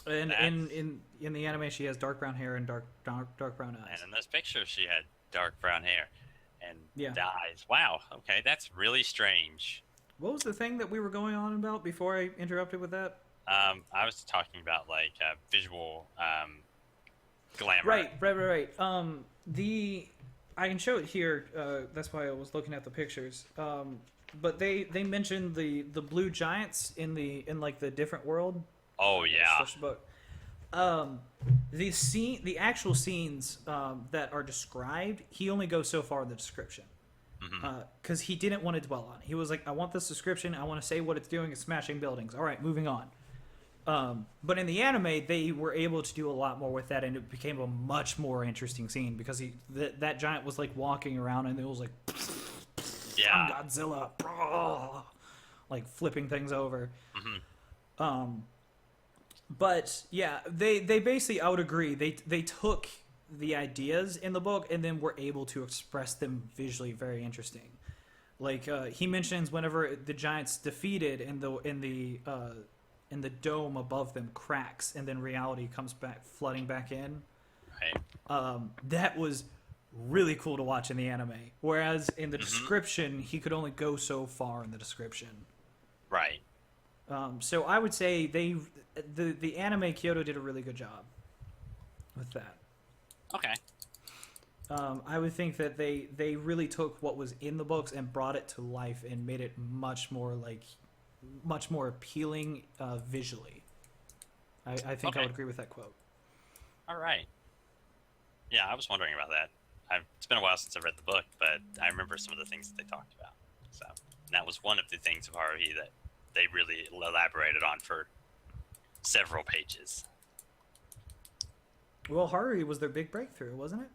And in the anime, she has dark brown hair and dark brown eyes. And in this picture, she had dark brown hair and Yeah. eyes. Wow. Okay, that's really strange. What was the thing that we were going on about before I interrupted with that? I was talking about like visual glamour. Right. I can show it here. That's why I was looking at the pictures. But they mentioned the blue giants in like the different world. Oh yeah. Book. The actual scenes that are described, he only goes so far in the description. Because he didn't want to dwell on it. He was like, I want this description. I want to say what it's doing is smashing buildings. All right, moving on. But in the anime, they were able to do a lot more with that, and it became a much more interesting scene because that giant was like walking around, and it was like, yeah, I'm Godzilla, like flipping things over. But yeah, they basically, I would agree, they took the ideas in the book and then were able to express them visually very interesting. Like he mentions whenever the giant's defeated in the dome above them cracks and then reality comes back flooding back in. Right. That was really cool to watch in the anime. Whereas in the description, he could only go so far in the description. Right. So I would say the anime Kyoto did a really good job with that. Okay. I would think that they really took what was in the books and brought it to life and made it much more appealing visually. I think okay. I would agree with that quote. All right. Yeah, I was wondering about that. It's been a while since I read the book, but I remember some of the things that they talked about. So that was one of the things of Haruhi that they really elaborated on for several pages. Well, Haruhi was their big breakthrough, wasn't it?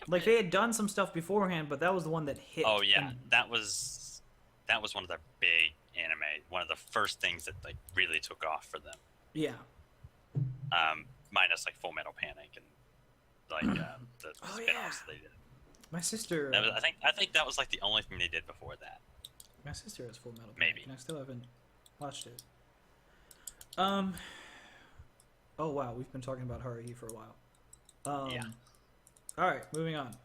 Like they had done some stuff beforehand, but that was the one that hit. Oh yeah, that was one of their big anime. One of the first things that like really took off for them. Yeah. Minus like Full Metal Panic and like the spin-offs they did. My sister. I think that was like the only thing they did before that. My sister has Full Metal Panic, maybe, and I still haven't watched it. Oh wow, we've been talking about Haruhi for a while. Yeah. All right, moving on.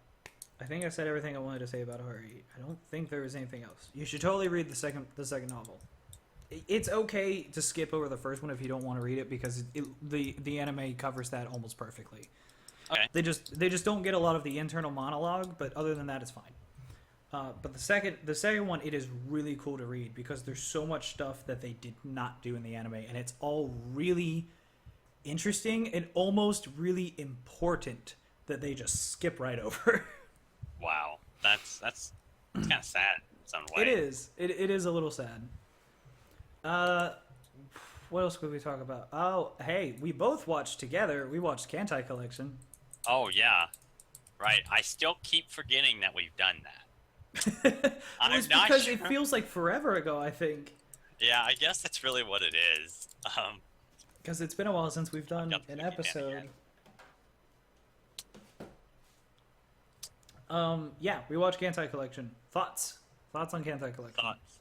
I think I said everything I wanted to say about Haruhi. I don't think there was anything else. You should totally read the second novel. It's okay to skip over the first one if you don't want to read it because the anime covers that almost perfectly. Okay. They just don't get a lot of the internal monologue, but other than that, it's fine. But the second one, it is really cool to read because there's so much stuff that they did not do in the anime, and it's all really interesting and almost really important that they just skip right over. Wow, that's kind of sad in some way. It is. It is a little sad. What else could we talk about? Oh, hey, we both watched together. We watched KanColle Collection. Oh yeah, right. I still keep forgetting that we've done that. It's because it feels like forever ago, I think. Yeah, I guess that's really what it is. Because it's been a while since we've done an episode. Yeah, we watched KanColle Collection. Thoughts on KanColle Collection? Thoughts.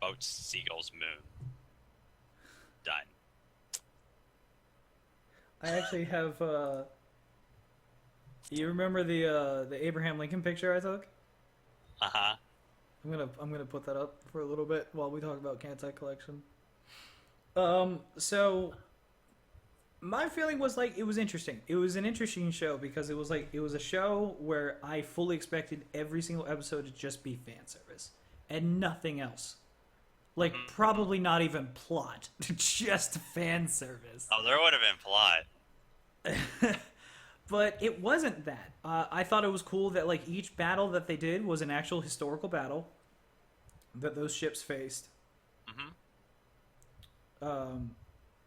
Boats, seagulls, moon. Done. I actually have. You remember the Abraham Lincoln picture I took? I'm gonna put that up for a little bit while we talk about KanColle Collection. So my feeling was like it was interesting. It was an interesting show because it was a show where I fully expected every single episode to just be fan service and nothing else. Like probably not even plot, just fan service. Oh, there would have been plot. But it wasn't that. I thought it was cool that like each battle that they did was an actual historical battle that those ships faced.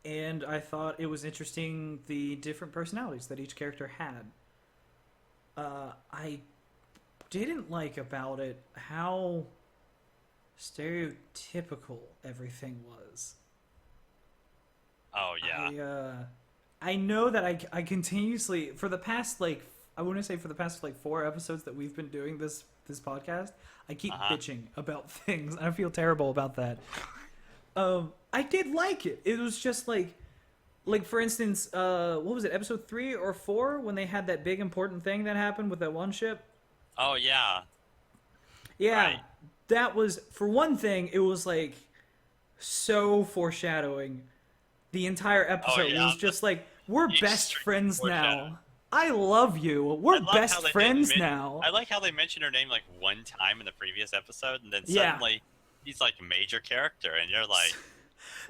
And I thought it was interesting the different personalities that each character had. I didn't like about it how stereotypical everything was. Oh yeah. I know that I continuously for the past like I want to say for the past like 4 episodes that we've been doing this podcast, I keep bitching about things. I feel terrible about that. I did like it. It was just like for instance, what was it, episode 3 or 4 when they had that big important thing that happened with that one ship? Oh yeah. Yeah. Right. That was, for one thing, it was like so foreshadowing. The entire episode was just like, we're best friends now. I love you. We're best friends now. I like how they mentioned her name like one time in the previous episode, and then suddenly he's like a major character, and you're like,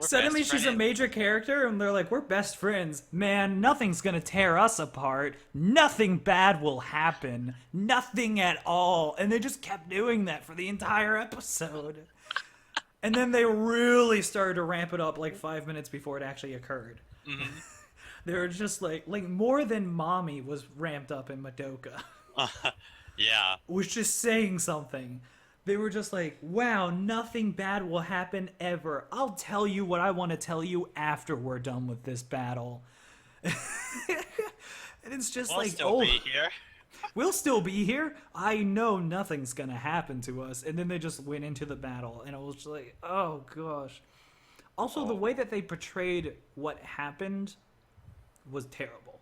Suddenly best she's a friends. major character, and they're like, we're best friends. Man, nothing's gonna tear us apart. Nothing bad will happen. Nothing at all. And they just kept doing that for the entire episode. And then they really started to ramp it up like 5 minutes before it actually occurred. Mm-hmm. They were just like more than Mommy was ramped up in Madoka. Yeah. Was just saying something. They were just like, wow, nothing bad will happen ever. I'll tell you what I want to tell you after we're done with this battle. And it's just We'll like, still be here. we'll still be here. I know nothing's going to happen to us. And then they just went into the battle. And I was just like, oh, gosh. Also, the way that they portrayed what happened was terrible.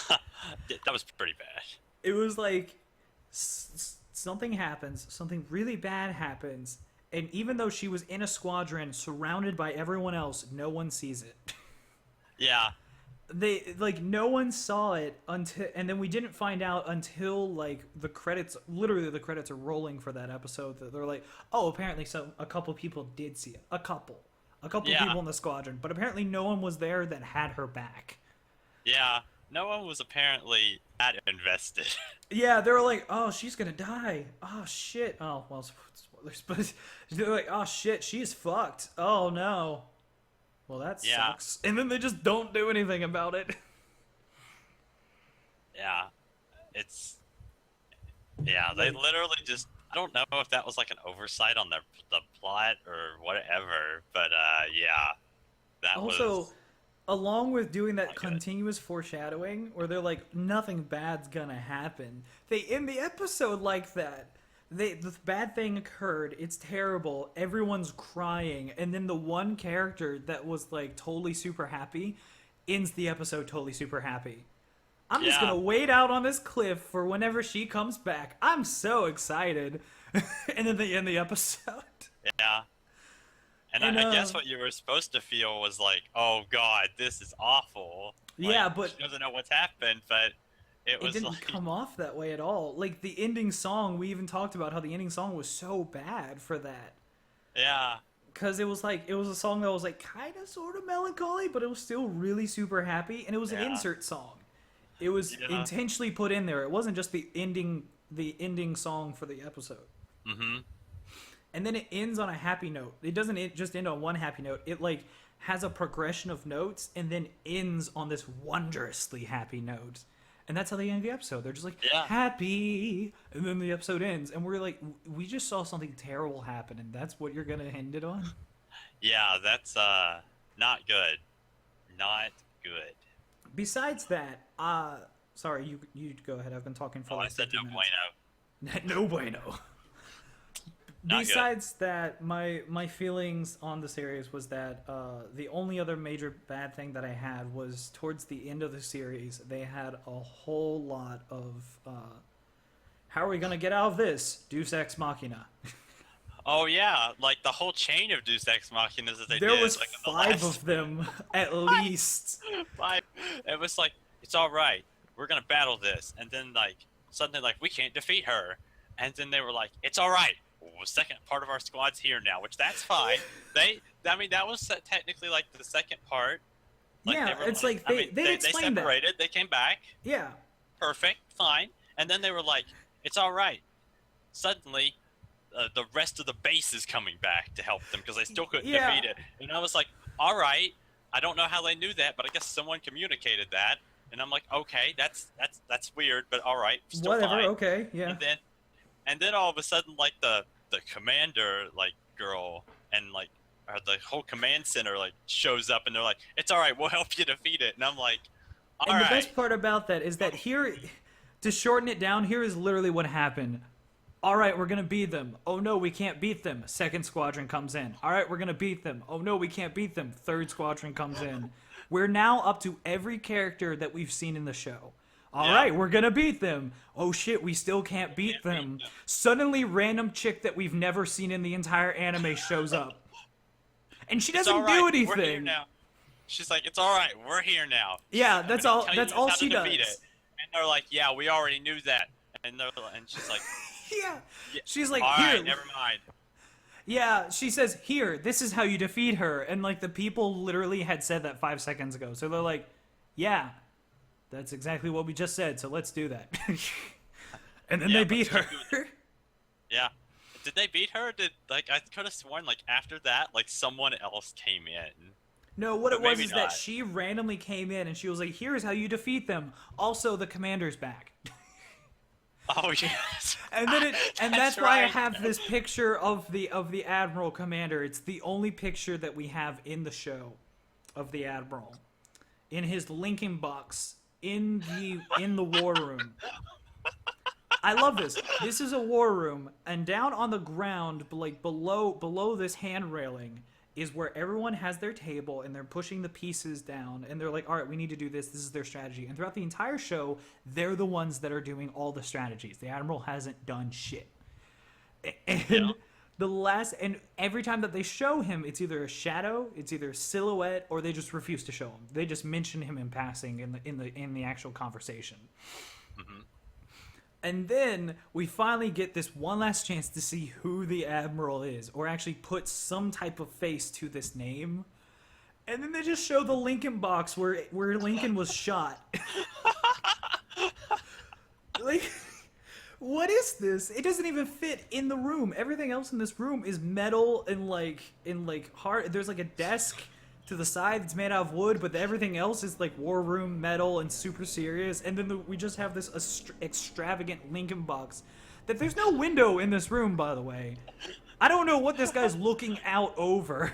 That was pretty bad. It was like something happens, something really bad happens, and even though she was in a squadron surrounded by everyone else, no one sees it. Yeah. They like no one saw it until, and then we didn't find out until like the credits. Literally, the credits are rolling for that episode. That they're like, oh, apparently, a couple people did see it. A couple Yeah. people in the squadron, but apparently, no one was there that had her back. Yeah. No one was apparently that invested. Yeah, they were like, oh, she's gonna die. Oh, shit. Oh, well, spoilers, but they're like, oh, shit, she's fucked. Oh, no. Well, that Yeah. sucks. And then they just don't do anything about it. Yeah. Yeah, they literally just... I don't know if that was like an oversight on the plot or whatever, but yeah. That Also, was... along with doing that Not good. continuous foreshadowing, where they're like, nothing bad's gonna happen, they end the episode like that. The bad thing occurred, it's terrible, everyone's crying, and then the one character that was like totally super happy ends the episode totally super happy. I'm just Yeah. gonna wait out on this cliff for whenever she comes back. I'm so excited. And then they end the episode. Yeah. And I guess what you were supposed to feel was like, oh god, this is awful. Like, Yeah, but she doesn't know what's happened, but it it was didn't like... come off that way at all. Like the ending song, we even talked about how the ending song was so bad for that. Yeah. Because it was a song that was like kind of sort of melancholy, but it was still really super happy, and it was an Yeah. insert song. It was Yeah. intentionally put in there. It wasn't just the ending song for the episode. Mm-hmm. And then it ends on a happy note. It doesn't just end on one happy note. It like has a progression of notes and then ends on this wondrously happy note. And that's how they end the episode. They're just like, Yeah. happy, and then the episode ends. And we're like, we just saw something terrible happen, and that's what you're going to end it on? Yeah, that's not good. Not good. Besides that, sorry, you go ahead. I've been talking for Oh, like I said 50 no minutes. bueno. No bueno. Not good. Besides that, my feelings on the series was that the only other major bad thing that I had was towards the end of the series, they had a whole lot of how are we going to get out of this? Deus Ex Machina. Oh yeah, like the whole chain of Deus Ex Machinas that they There did. was like, in the 5 last of them, at least. 5. It was like, it's all right. We're gonna battle this, and then like suddenly like we can't defeat her, and then they were like, it's all right. Well, the second part of our squad's here now, which that's fine. I mean, that was technically like the second part. Like, Yeah, they were it's like they explained that. separated. They came back. Yeah. Perfect, fine. And then they were like, it's all right. Suddenly, the rest of the base is coming back to help them because they still couldn't Yeah. defeat it. And I was like, all right. I don't know how they knew that, but I guess someone communicated that. And I'm like, okay, that's weird, but all right, still Whatever, fine. okay, yeah. And then all of a sudden, like the commander like girl and like or the whole command center like shows up and they're like, it's all right, we'll help you defeat it. And I'm like, all And right. the best part about that is that here, to shorten it down, here is literally what happened. All right, we're going to beat them. Oh, no, we can't beat them. Second squadron comes in. All right, we're going to beat them. Oh, no, we can't beat them. Third squadron comes in. We're now up to every character that we've seen in the show. All right, we're going to beat them. Oh, shit, we still can't beat them. Suddenly, random chick that we've never seen in the entire anime shows up. And she It's all doesn't do right, anything. We're here now. She's like, it's all right, we're here now. Yeah, I'm that's gonna all. tell you That's all how to she does. defeat it. And they're like, yeah, we already knew that. And she's like, Yeah. She's like, all here. right, never mind. Yeah, she says, "Here, this is how you defeat her," and like the people literally had said that 5 seconds ago, so they're like, "Yeah, that's exactly what we just said. So let's do that." And then Yeah, they but beat her. Yeah. Did they beat her? Did like I could have sworn like after that like someone else came in. No, what But it was maybe is that not. she randomly came in and she was like, "Here's how you defeat them. Also, the commander's back." Oh yes. And then that's why I right. have this picture of the Admiral Commander. It's the only picture that we have in the show of the Admiral in his Lincoln box in the war room. I love this. This is a war room, and down on the ground, like below this hand railing, is where everyone has their table and they're pushing the pieces down and they're like, all right, we need to do this. This is their strategy. And throughout the entire show, they're the ones that are doing all the strategies. The Admiral hasn't done shit. And Yeah. and every time that they show him, it's either a shadow, it's either a silhouette, or they just refuse to show him. They just mention him in passing in the actual conversation. Mm-hmm. And then we finally get this one last chance to see who the Admiral is, or actually put some type of face to this name. And then they just show the Lincoln box where Lincoln was shot. Like, what is this? It doesn't even fit in the room. Everything else in this room is metal and hard. There's like a desk to the side that's made out of wood, but everything else is like war room metal and super serious. And then we just have this extravagant Lincoln box that there's no window in this room, by the way. I don't know what this guy's looking out over.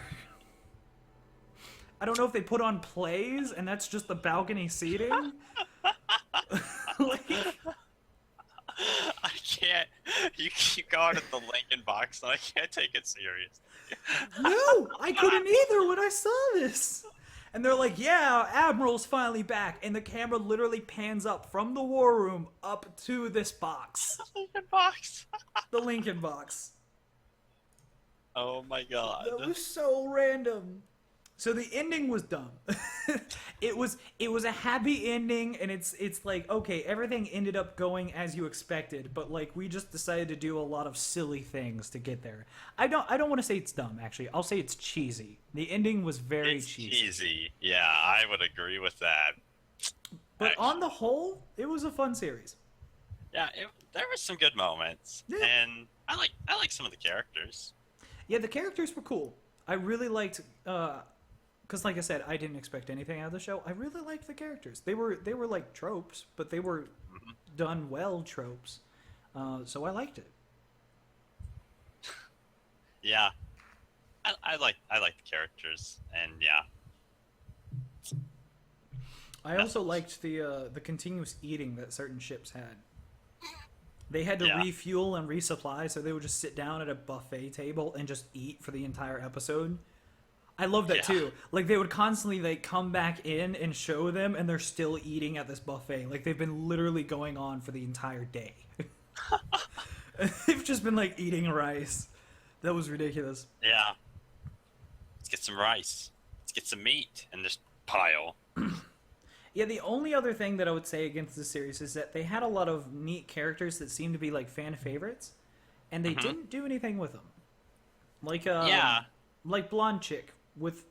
I don't know if they put on plays and that's just the balcony seating. Like, I can't. You keep going at the Lincoln box, and I can't take it serious. no, I couldn't either when I saw this. And they're like, yeah, Admiral's finally back. And the camera literally pans up from the war room up to this box. Lincoln box. The Lincoln box. Oh my god. That was so random. So the ending was dumb. It was a happy ending, and it's like, okay, everything ended up going as you expected, but like we just decided to do a lot of silly things to get there. I don't want to say it's dumb, actually. I'll say it's cheesy. The ending was very It's cheesy. cheesy. Yeah, I would agree with that. But on the whole, it was a fun series. Yeah, there were some good moments, Yeah. and I like some of the characters. Yeah, the characters were cool. I really liked because like I said, I didn't expect anything out of the show. I really liked the characters. They were like tropes, but they were done well tropes. So I liked it. Yeah, I like the characters, and yeah. I also liked the continuous eating that certain ships had. They had to refuel and resupply, so they would just sit down at a buffet table and just eat for the entire episode. I love that too. Like they would constantly like come back in and show them, and they're still eating at this buffet. Like they've been literally going on for the entire day. They've just been like eating rice. That was ridiculous. Yeah. Let's get some rice. Let's get some meat in this pile. Yeah, the only other thing that I would say against the series is that they had a lot of neat characters that seemed to be like fan favorites, and they didn't do anything with them. Like like blonde chick with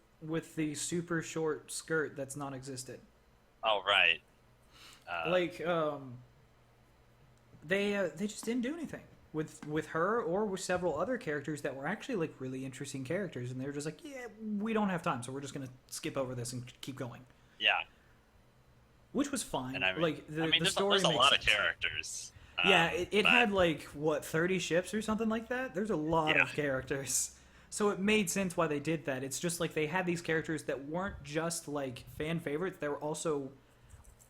the super short skirt that's non-existent. Oh right. They just didn't do anything with her or with several other characters that were actually like really interesting characters, and they were just like, yeah, we don't have time, so we're just gonna skip over this and keep going. Yeah. Which was fine. And I mean, like the there's story a lot makes of sense. characters. Yeah, it but- had like what 30 ships or something like that. There's a lot of characters, so it made sense why they did that. It's just like they had these characters that weren't just like fan favorites; they were also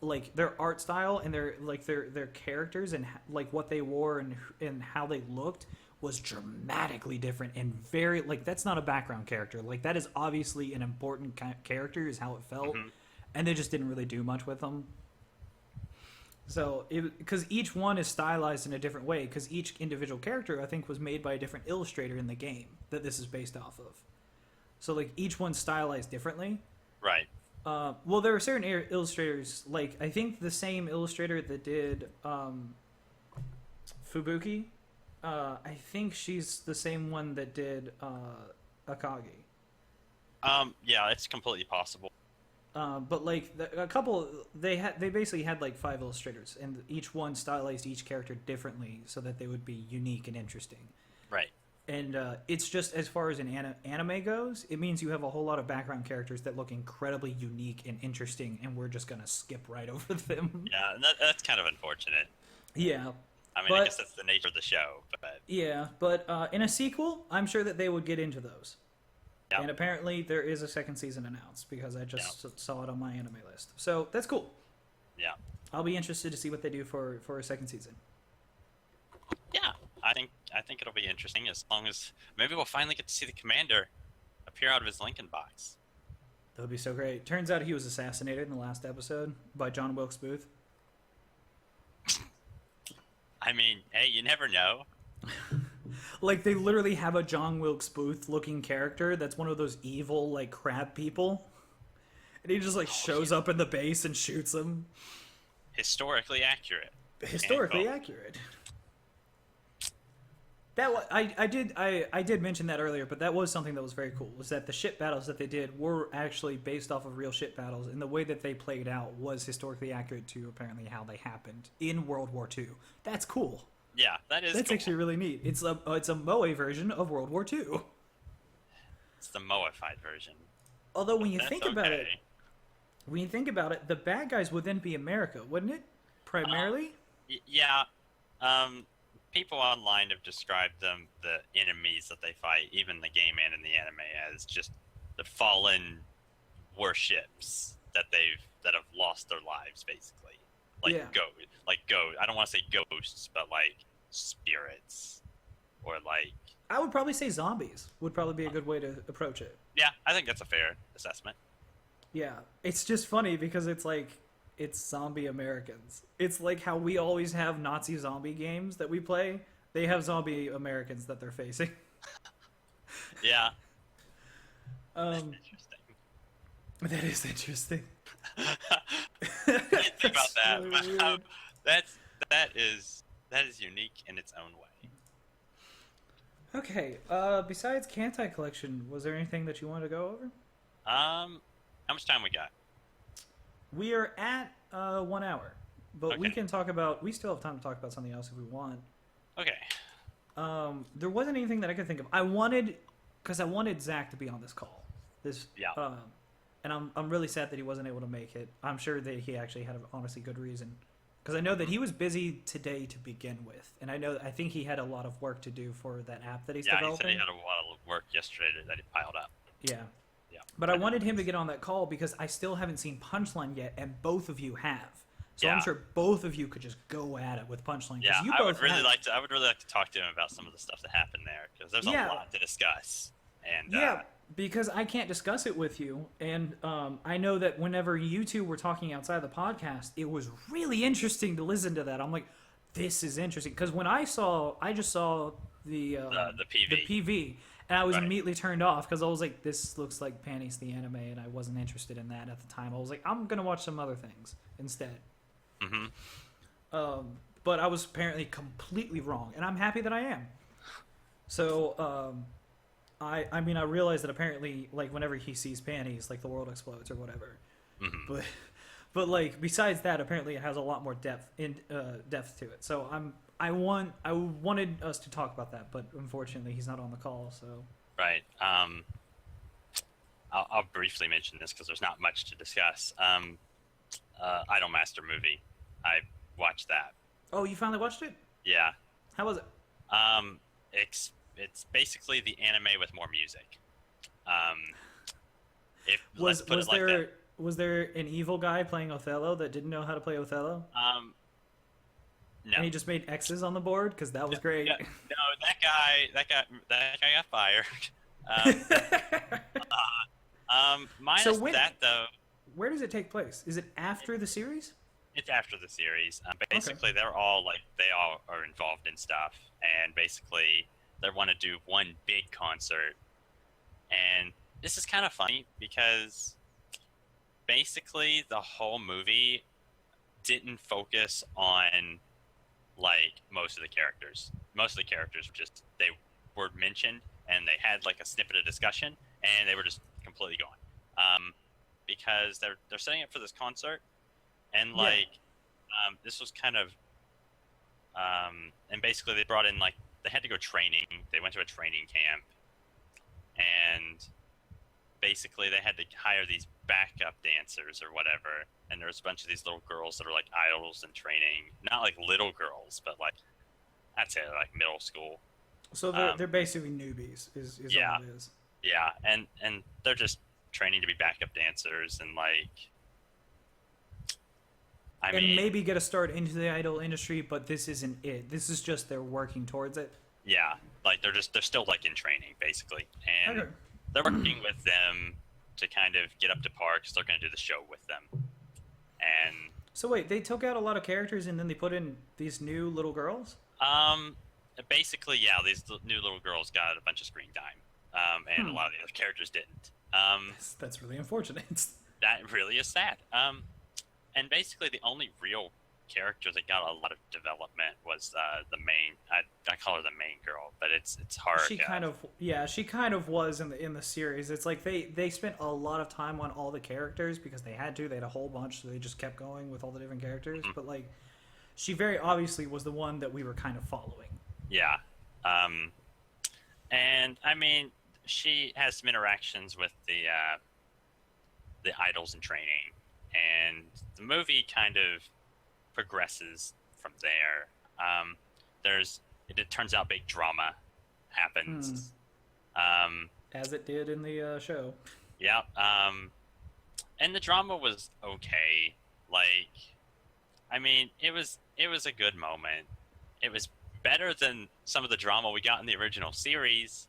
like their art style and their characters and like what they wore and how they looked was dramatically different and very like that's not a background character. Like that is obviously an important character, is how it felt, and they just didn't really do much with them. So, because each one is stylized in a different way, because each individual character, I think, was made by a different illustrator in the game that this is based off of. So, like, each one's stylized differently. Right. Well, there are certain illustrators, like, I think the same illustrator that did Fubuki I think she's the same one that did Akagi. Yeah, it's completely possible. But like a couple, they basically had like 5 illustrators, and each one stylized each character differently so that they would be unique and interesting. Right. And it's just as far as an anime goes, it means you have a whole lot of background characters that look incredibly unique and interesting, and we're just gonna skip right over them. Yeah, and that's kind of unfortunate. Yeah, I mean, but I guess that's the nature of the show, but yeah, but in a sequel, I'm sure that they would get into those. yeah, And apparently, there is a second season announced because I just saw it on my anime list. So that's cool. yeah, I'll be interested to see what they do for a second season. yeah. I think it'll be interesting as long as maybe we'll finally get to see the commander appear out of his Lincoln box. That would be so great. Turns out he was assassinated in the last episode by John Wilkes Booth. I mean, hey, you never know. Like, they literally have a John Wilkes Booth looking character that's one of those evil, like, crab people. And he just, like, shows up in the base and shoots him. Historically accurate. Historically accurate. That I did mention that earlier, but that was something that was very cool. Was that the ship battles that they did were actually based off of real ship battles, and the way that they played out was historically accurate to apparently how they happened in World War II. That's cool. Yeah, that's cool. Actually really neat. It's a Moe version of World War II. It's the Moified version. Although when you That's think about it, the bad guys would then be America, wouldn't it? Primarily. Yeah. People online have described them, the enemies that they fight, even the game and in the anime, as just the fallen warships that have lost their lives, basically. Like I don't want to say ghosts, but like spirits, or like. I would probably say zombies would probably be a good way to approach it. Yeah, I think that's a fair assessment. Yeah, it's just funny because it's like it's zombie Americans. It's like how we always have Nazi zombie games that we play. They have zombie Americans that they're facing. Yeah. That's interesting. That is interesting. I didn't think about that, really but that is unique in its own way. Okay. Besides KanColle collection, was there anything that you wanted to go over? How much time we got? We are at 1 hour, but we Okay. can talk about. We still have time to talk about something else if we want. Okay. There wasn't anything that I could think of. I wanted Zack to be on this call. Yeah. And I'm really sad that he wasn't able to make it. I'm sure that he actually had an honestly good reason, because I know that he was busy today to begin with, and I think he had a lot of work to do for that app that he's developing. Yeah, he said he had a lot of work yesterday that he piled up. Yeah. Yeah. But I wanted him to get on that call because I still haven't seen Punchline yet, and both of you have. So Yeah. I'm sure both of you could just go at it with Punchline. Yeah, You I both would really have. like to talk to him about some of the stuff that happened there, because there's a lot to discuss. And Yeah, because I can't discuss it with you, and I know that whenever you two were talking outside the podcast, it was really interesting to listen to that. I'm like, this is interesting, because when I just saw the PV. the PV, and I was Right. immediately turned off because I was like, this looks like Panties the anime, and I wasn't interested in that at the time. I was like, I'm gonna watch some other things instead. Mm-hmm. But I was apparently completely wrong, and I'm happy that I am. So, I mean, I realized that apparently, like, whenever he sees panties, like, the world explodes or whatever. Mm-hmm. But like, besides that, apparently it has a lot more depth to it. So I wanted us to talk about that, but unfortunately he's not on the call. So Right. I'll briefly mention this because there's not much to discuss. Idolmaster movie. I watched that. oh, you finally watched it? Yeah. How was it? It's basically the anime with more music. Was there an evil guy playing Othello that didn't know how to play Othello? No. And he just made X's on the board because that was great. Yeah, no, that guy got fired. Minus So that though, Where does it take place? Is it after the series? it's after the series. Basically, they all are involved in stuff, and basically they want to do one big concert. And this is kind of funny because basically the whole movie didn't focus on like most of the characters. most of the characters they were mentioned and they had like a snippet of discussion and they were just completely gone. Because they're setting up for this concert and like this was kind of and basically they brought in like they had to go training. They went to a training camp and basically they had to hire these backup dancers or whatever. And there was a bunch of these little girls that are like idols in training. Not like little girls, but like I'd say like middle school. So they're basically newbies, is yeah, all it is. Yeah, and they're just training to be backup dancers and like. I mean, maybe get a start into the idol industry, but this isn't it. This is just they're working towards it. Yeah, like they're still like in training basically, and okay. They're working with them to kind of get up to par because they're going to do the show with them. And so wait, they took out a lot of characters and then they put in these new little girls? Basically, yeah, these new little girls got a bunch of screen time, and a lot of the other characters didn't. That's really unfortunate. That really is sad. And basically, the only real character that got a lot of development was the main. I call her the main girl, but it's Haruhi. She kind of was in the series. It's like they spent a lot of time on all the characters because they had to. They had a whole bunch, so they just kept going with all the different characters. But like, she very obviously was the one that we were kind of following. Yeah, and I mean, she has some interactions with the idols in training, and the movie kind of progresses from there. It turns out big drama happens. As it did in the show. Yeah. And the drama was okay. Like, I mean, it was a good moment. It was better than some of the drama we got in the original series.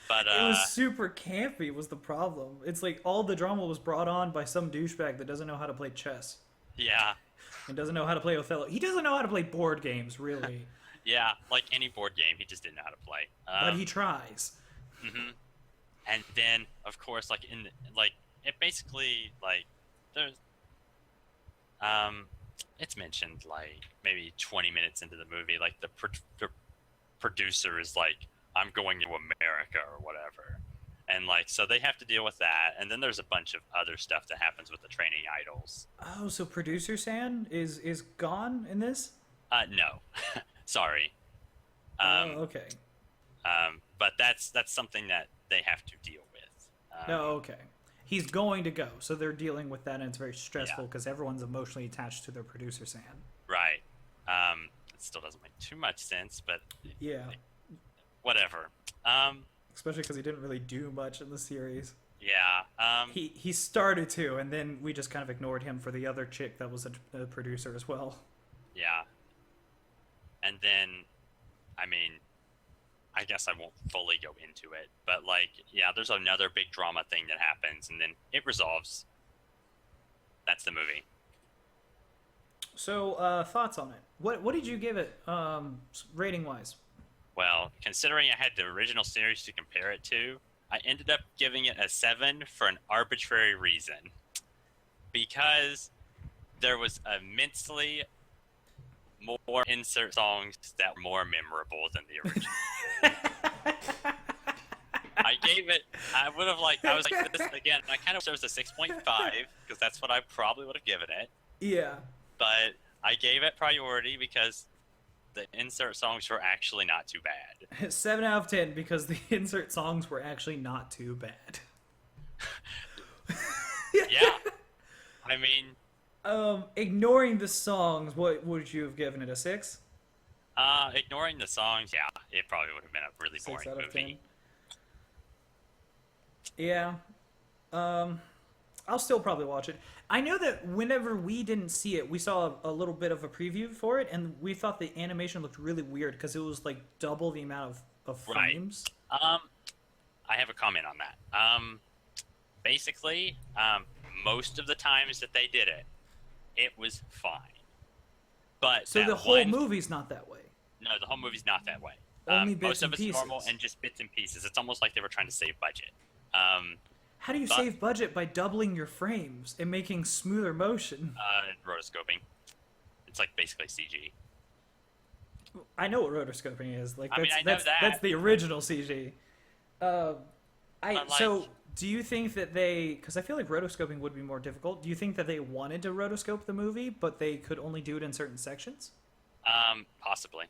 But it was super campy was the problem. It's like all the drama was brought on by some douchebag that doesn't know how to play chess. Yeah. And doesn't know how to play Othello. He doesn't know how to play board games, really. Yeah, like any board game, he just didn't know how to play. But he tries. Mm-hmm. And then, of course, like it basically like there's it's mentioned like maybe 20 minutes into the movie, like the producer is like, I'm going to America or whatever. And like, so they have to deal with that. And then there's a bunch of other stuff that happens with the training idols. Oh, so producer San is gone in this? No, sorry. Okay. But that's something that they have to deal with. No, okay. He's going to go, so they're dealing with that, and it's very stressful because everyone's emotionally attached to their producer San. Right. It still doesn't make too much sense, but yeah, like, whatever. Especially because he didn't really do much in the series. Yeah. He started to, and then we just kind of ignored him for the other chick that was a producer as well. Yeah. And then, I mean, I guess I won't fully go into it, but like, yeah, there's another big drama thing that happens, and then it resolves. That's the movie. So, thoughts on it? What did you give it, rating wise? Well, considering I had the original series to compare it to, I ended up giving it a 7 for an arbitrary reason. Because there was immensely more insert songs that were more memorable than the original. I was like this again, I kind of wish it was a 6.5, because that's what I probably would have given it. Yeah. But I gave it priority because the insert songs were actually not too bad. 7 out of 10 because the insert songs were actually not too bad. Yeah. I mean... ignoring the songs, what would you have given it, a 6? Ignoring the songs, yeah. It probably would have been a really boring 6 out of movie. 10. Yeah. I'll still probably watch it. I know that whenever we didn't see it, we saw a little bit of a preview for it, and we thought the animation looked really weird because it was like double the amount of frames. Right. I have a comment on that. Basically, most of the times that they did it, it was fine. But so the whole movie's not that way. No, the whole movie's not that way. Only bits most and of it's pieces. normal and just bits and pieces. It's almost like they were trying to save budget. How do you save budget by doubling your frames and making smoother motion? Rotoscoping. It's like basically CG. I know what rotoscoping is. Like I mean, I know that's that. that's the original CG. Uh, But, like, so do you think that they? Because I feel like rotoscoping would be more difficult. Do you think that they wanted to rotoscope the movie, but they could only do it in certain sections? Possibly.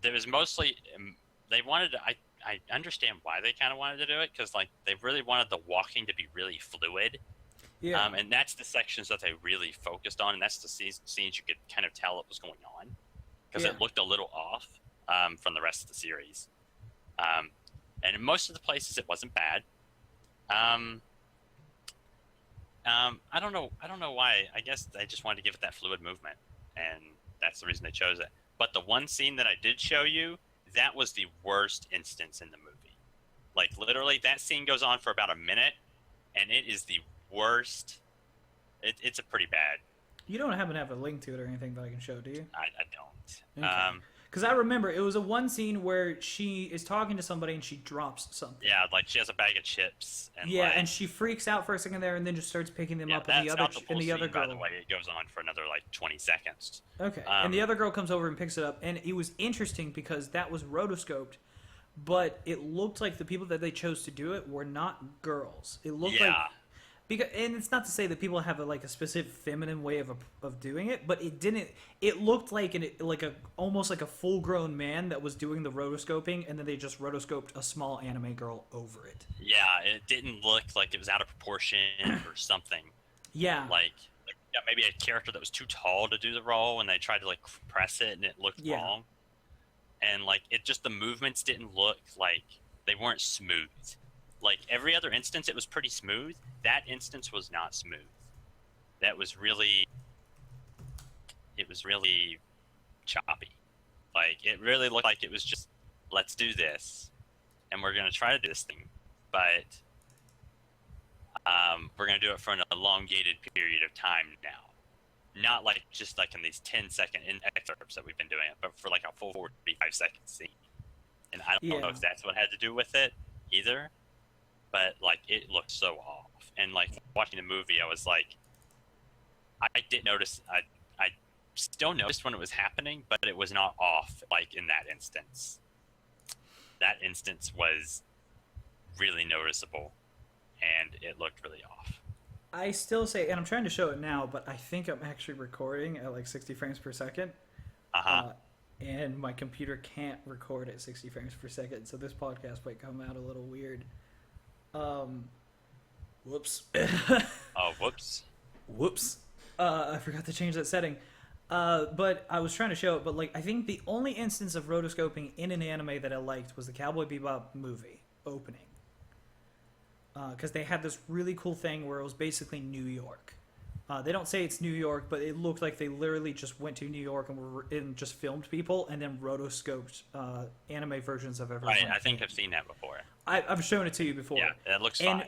There was mostly they wanted to, I understand why they kind of wanted to do it because like they really wanted the walking to be really fluid. Yeah. And that's the sections that they really focused on, and that's the scenes you could kind of tell what was going on because Yeah. it looked a little off from the rest of the series. And in most of the places, it wasn't bad. I don't know. I don't know why. I guess they just wanted to give it that fluid movement, and that's the reason they chose it. But the one scene that I did show you, that was the worst instance in the movie. Like literally, that scene goes on for about a minute, and it is the worst. It's a pretty bad. You don't happen to have a link to it or anything that I can show, do you? I don't. Okay. Because I remember it was a one scene where she is talking to somebody and she drops something. Yeah, like she has a bag of chips. And Yeah, like, and she freaks out for a second there, and then just starts picking them yeah, up, and the that's other not the full and the other scene, by girl. the way. It goes on for another like 20 seconds. Okay, and the other girl comes over and picks it up, and it was interesting because that was rotoscoped, but it looked like the people that they chose to do it were not girls. It looked like because, and it's not to say that people have a specific feminine way of doing it, but it didn't. It looked like almost like a full grown man that was doing the rotoscoping, and then they just rotoscoped a small anime girl over it. Yeah, it didn't look like it was out of proportion or something. Yeah, Like yeah, maybe a character that was too tall to do the role, and they tried to like press it, and it looked wrong. And like it just the movements didn't look like they weren't smooth. Like every other instance, it was pretty smooth. That instance was not smooth. That was really, it was really choppy. Like it really looked like it was just, let's do this, and we're gonna try to do this thing, but we're gonna do it for an elongated period of time now. Not like just like in these 10-second excerpts that we've been doing it, but for like a full 45-second scene. And I don't know if that's what had to do with it either. But like it looked so off, and like watching the movie, I was like, I didn't notice. I still noticed when it was happening, but it was not off like in that instance. That instance was really noticeable, and it looked really off. I still say, and I'm trying to show it now, but I think I'm actually recording at like 60 frames per second. And my computer can't record at 60 frames per second, so this podcast might come out a little weird. Whoops. Oh, whoops. Whoops. I forgot to change that setting. But I was trying to show it, but like I think the only instance of rotoscoping in an anime that I liked was the Cowboy Bebop movie opening. Because they had this really cool thing where it was basically New York. They don't say it's New York, but it looked like they literally just went to New York and just filmed people and then rotoscoped anime versions of everyone. Right, I think I've seen that before. I've shown it to you before. Yeah, it looks fine.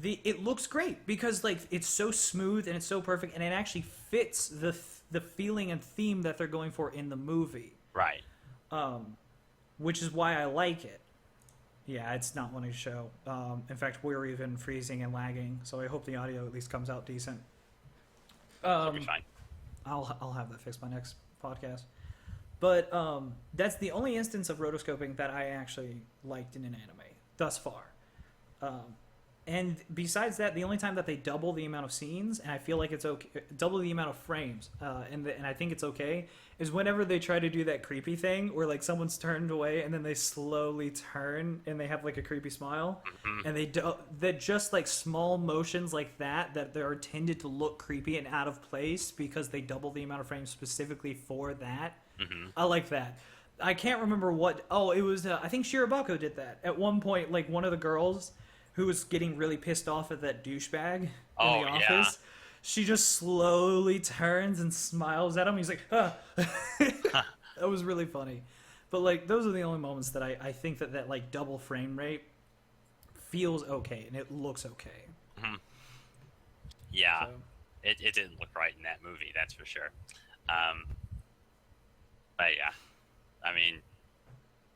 It looks great because like it's so smooth and it's so perfect, and it actually fits the feeling and theme that they're going for in the movie. Right. Which is why I like it. Yeah, it's not wanting to show. In fact, we're even freezing and lagging, so I hope the audio at least comes out decent. It'll be fine. I'll have that fixed by next podcast. But that's the only instance of rotoscoping that I actually liked in an anime thus far. And besides that, the only time that they double the amount of scenes, and I feel like it's okay, double the amount of frames, and I think it's okay, is whenever they try to do that creepy thing where like someone's turned away and then they slowly turn and they have like a creepy smile, and that just like small motions like that they are tended to look creepy and out of place because they double the amount of frames specifically for that. I like that. I can't remember what. Oh, it was. I think Shirobako did that at one point. Like one of the girls who was getting really pissed off at that douchebag in the office. Yeah. She just slowly turns and smiles at him. He's like, ah. That was really funny. But like those are the only moments that I think that like double frame rate feels okay and it looks okay. Yeah, so. It didn't look right in that movie, that's for sure. But yeah, I mean,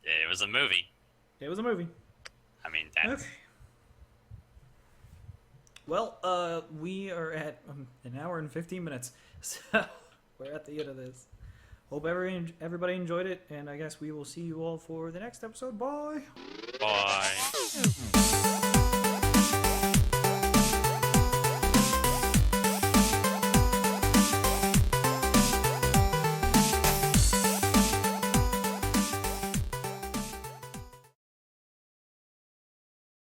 it was a movie. It was a movie. I mean, that's... Okay. Well, we are at an hour and 15 minutes, so we're at the end of this. Hope everybody enjoyed it, and I guess we will see you all for the next episode. Bye. Bye.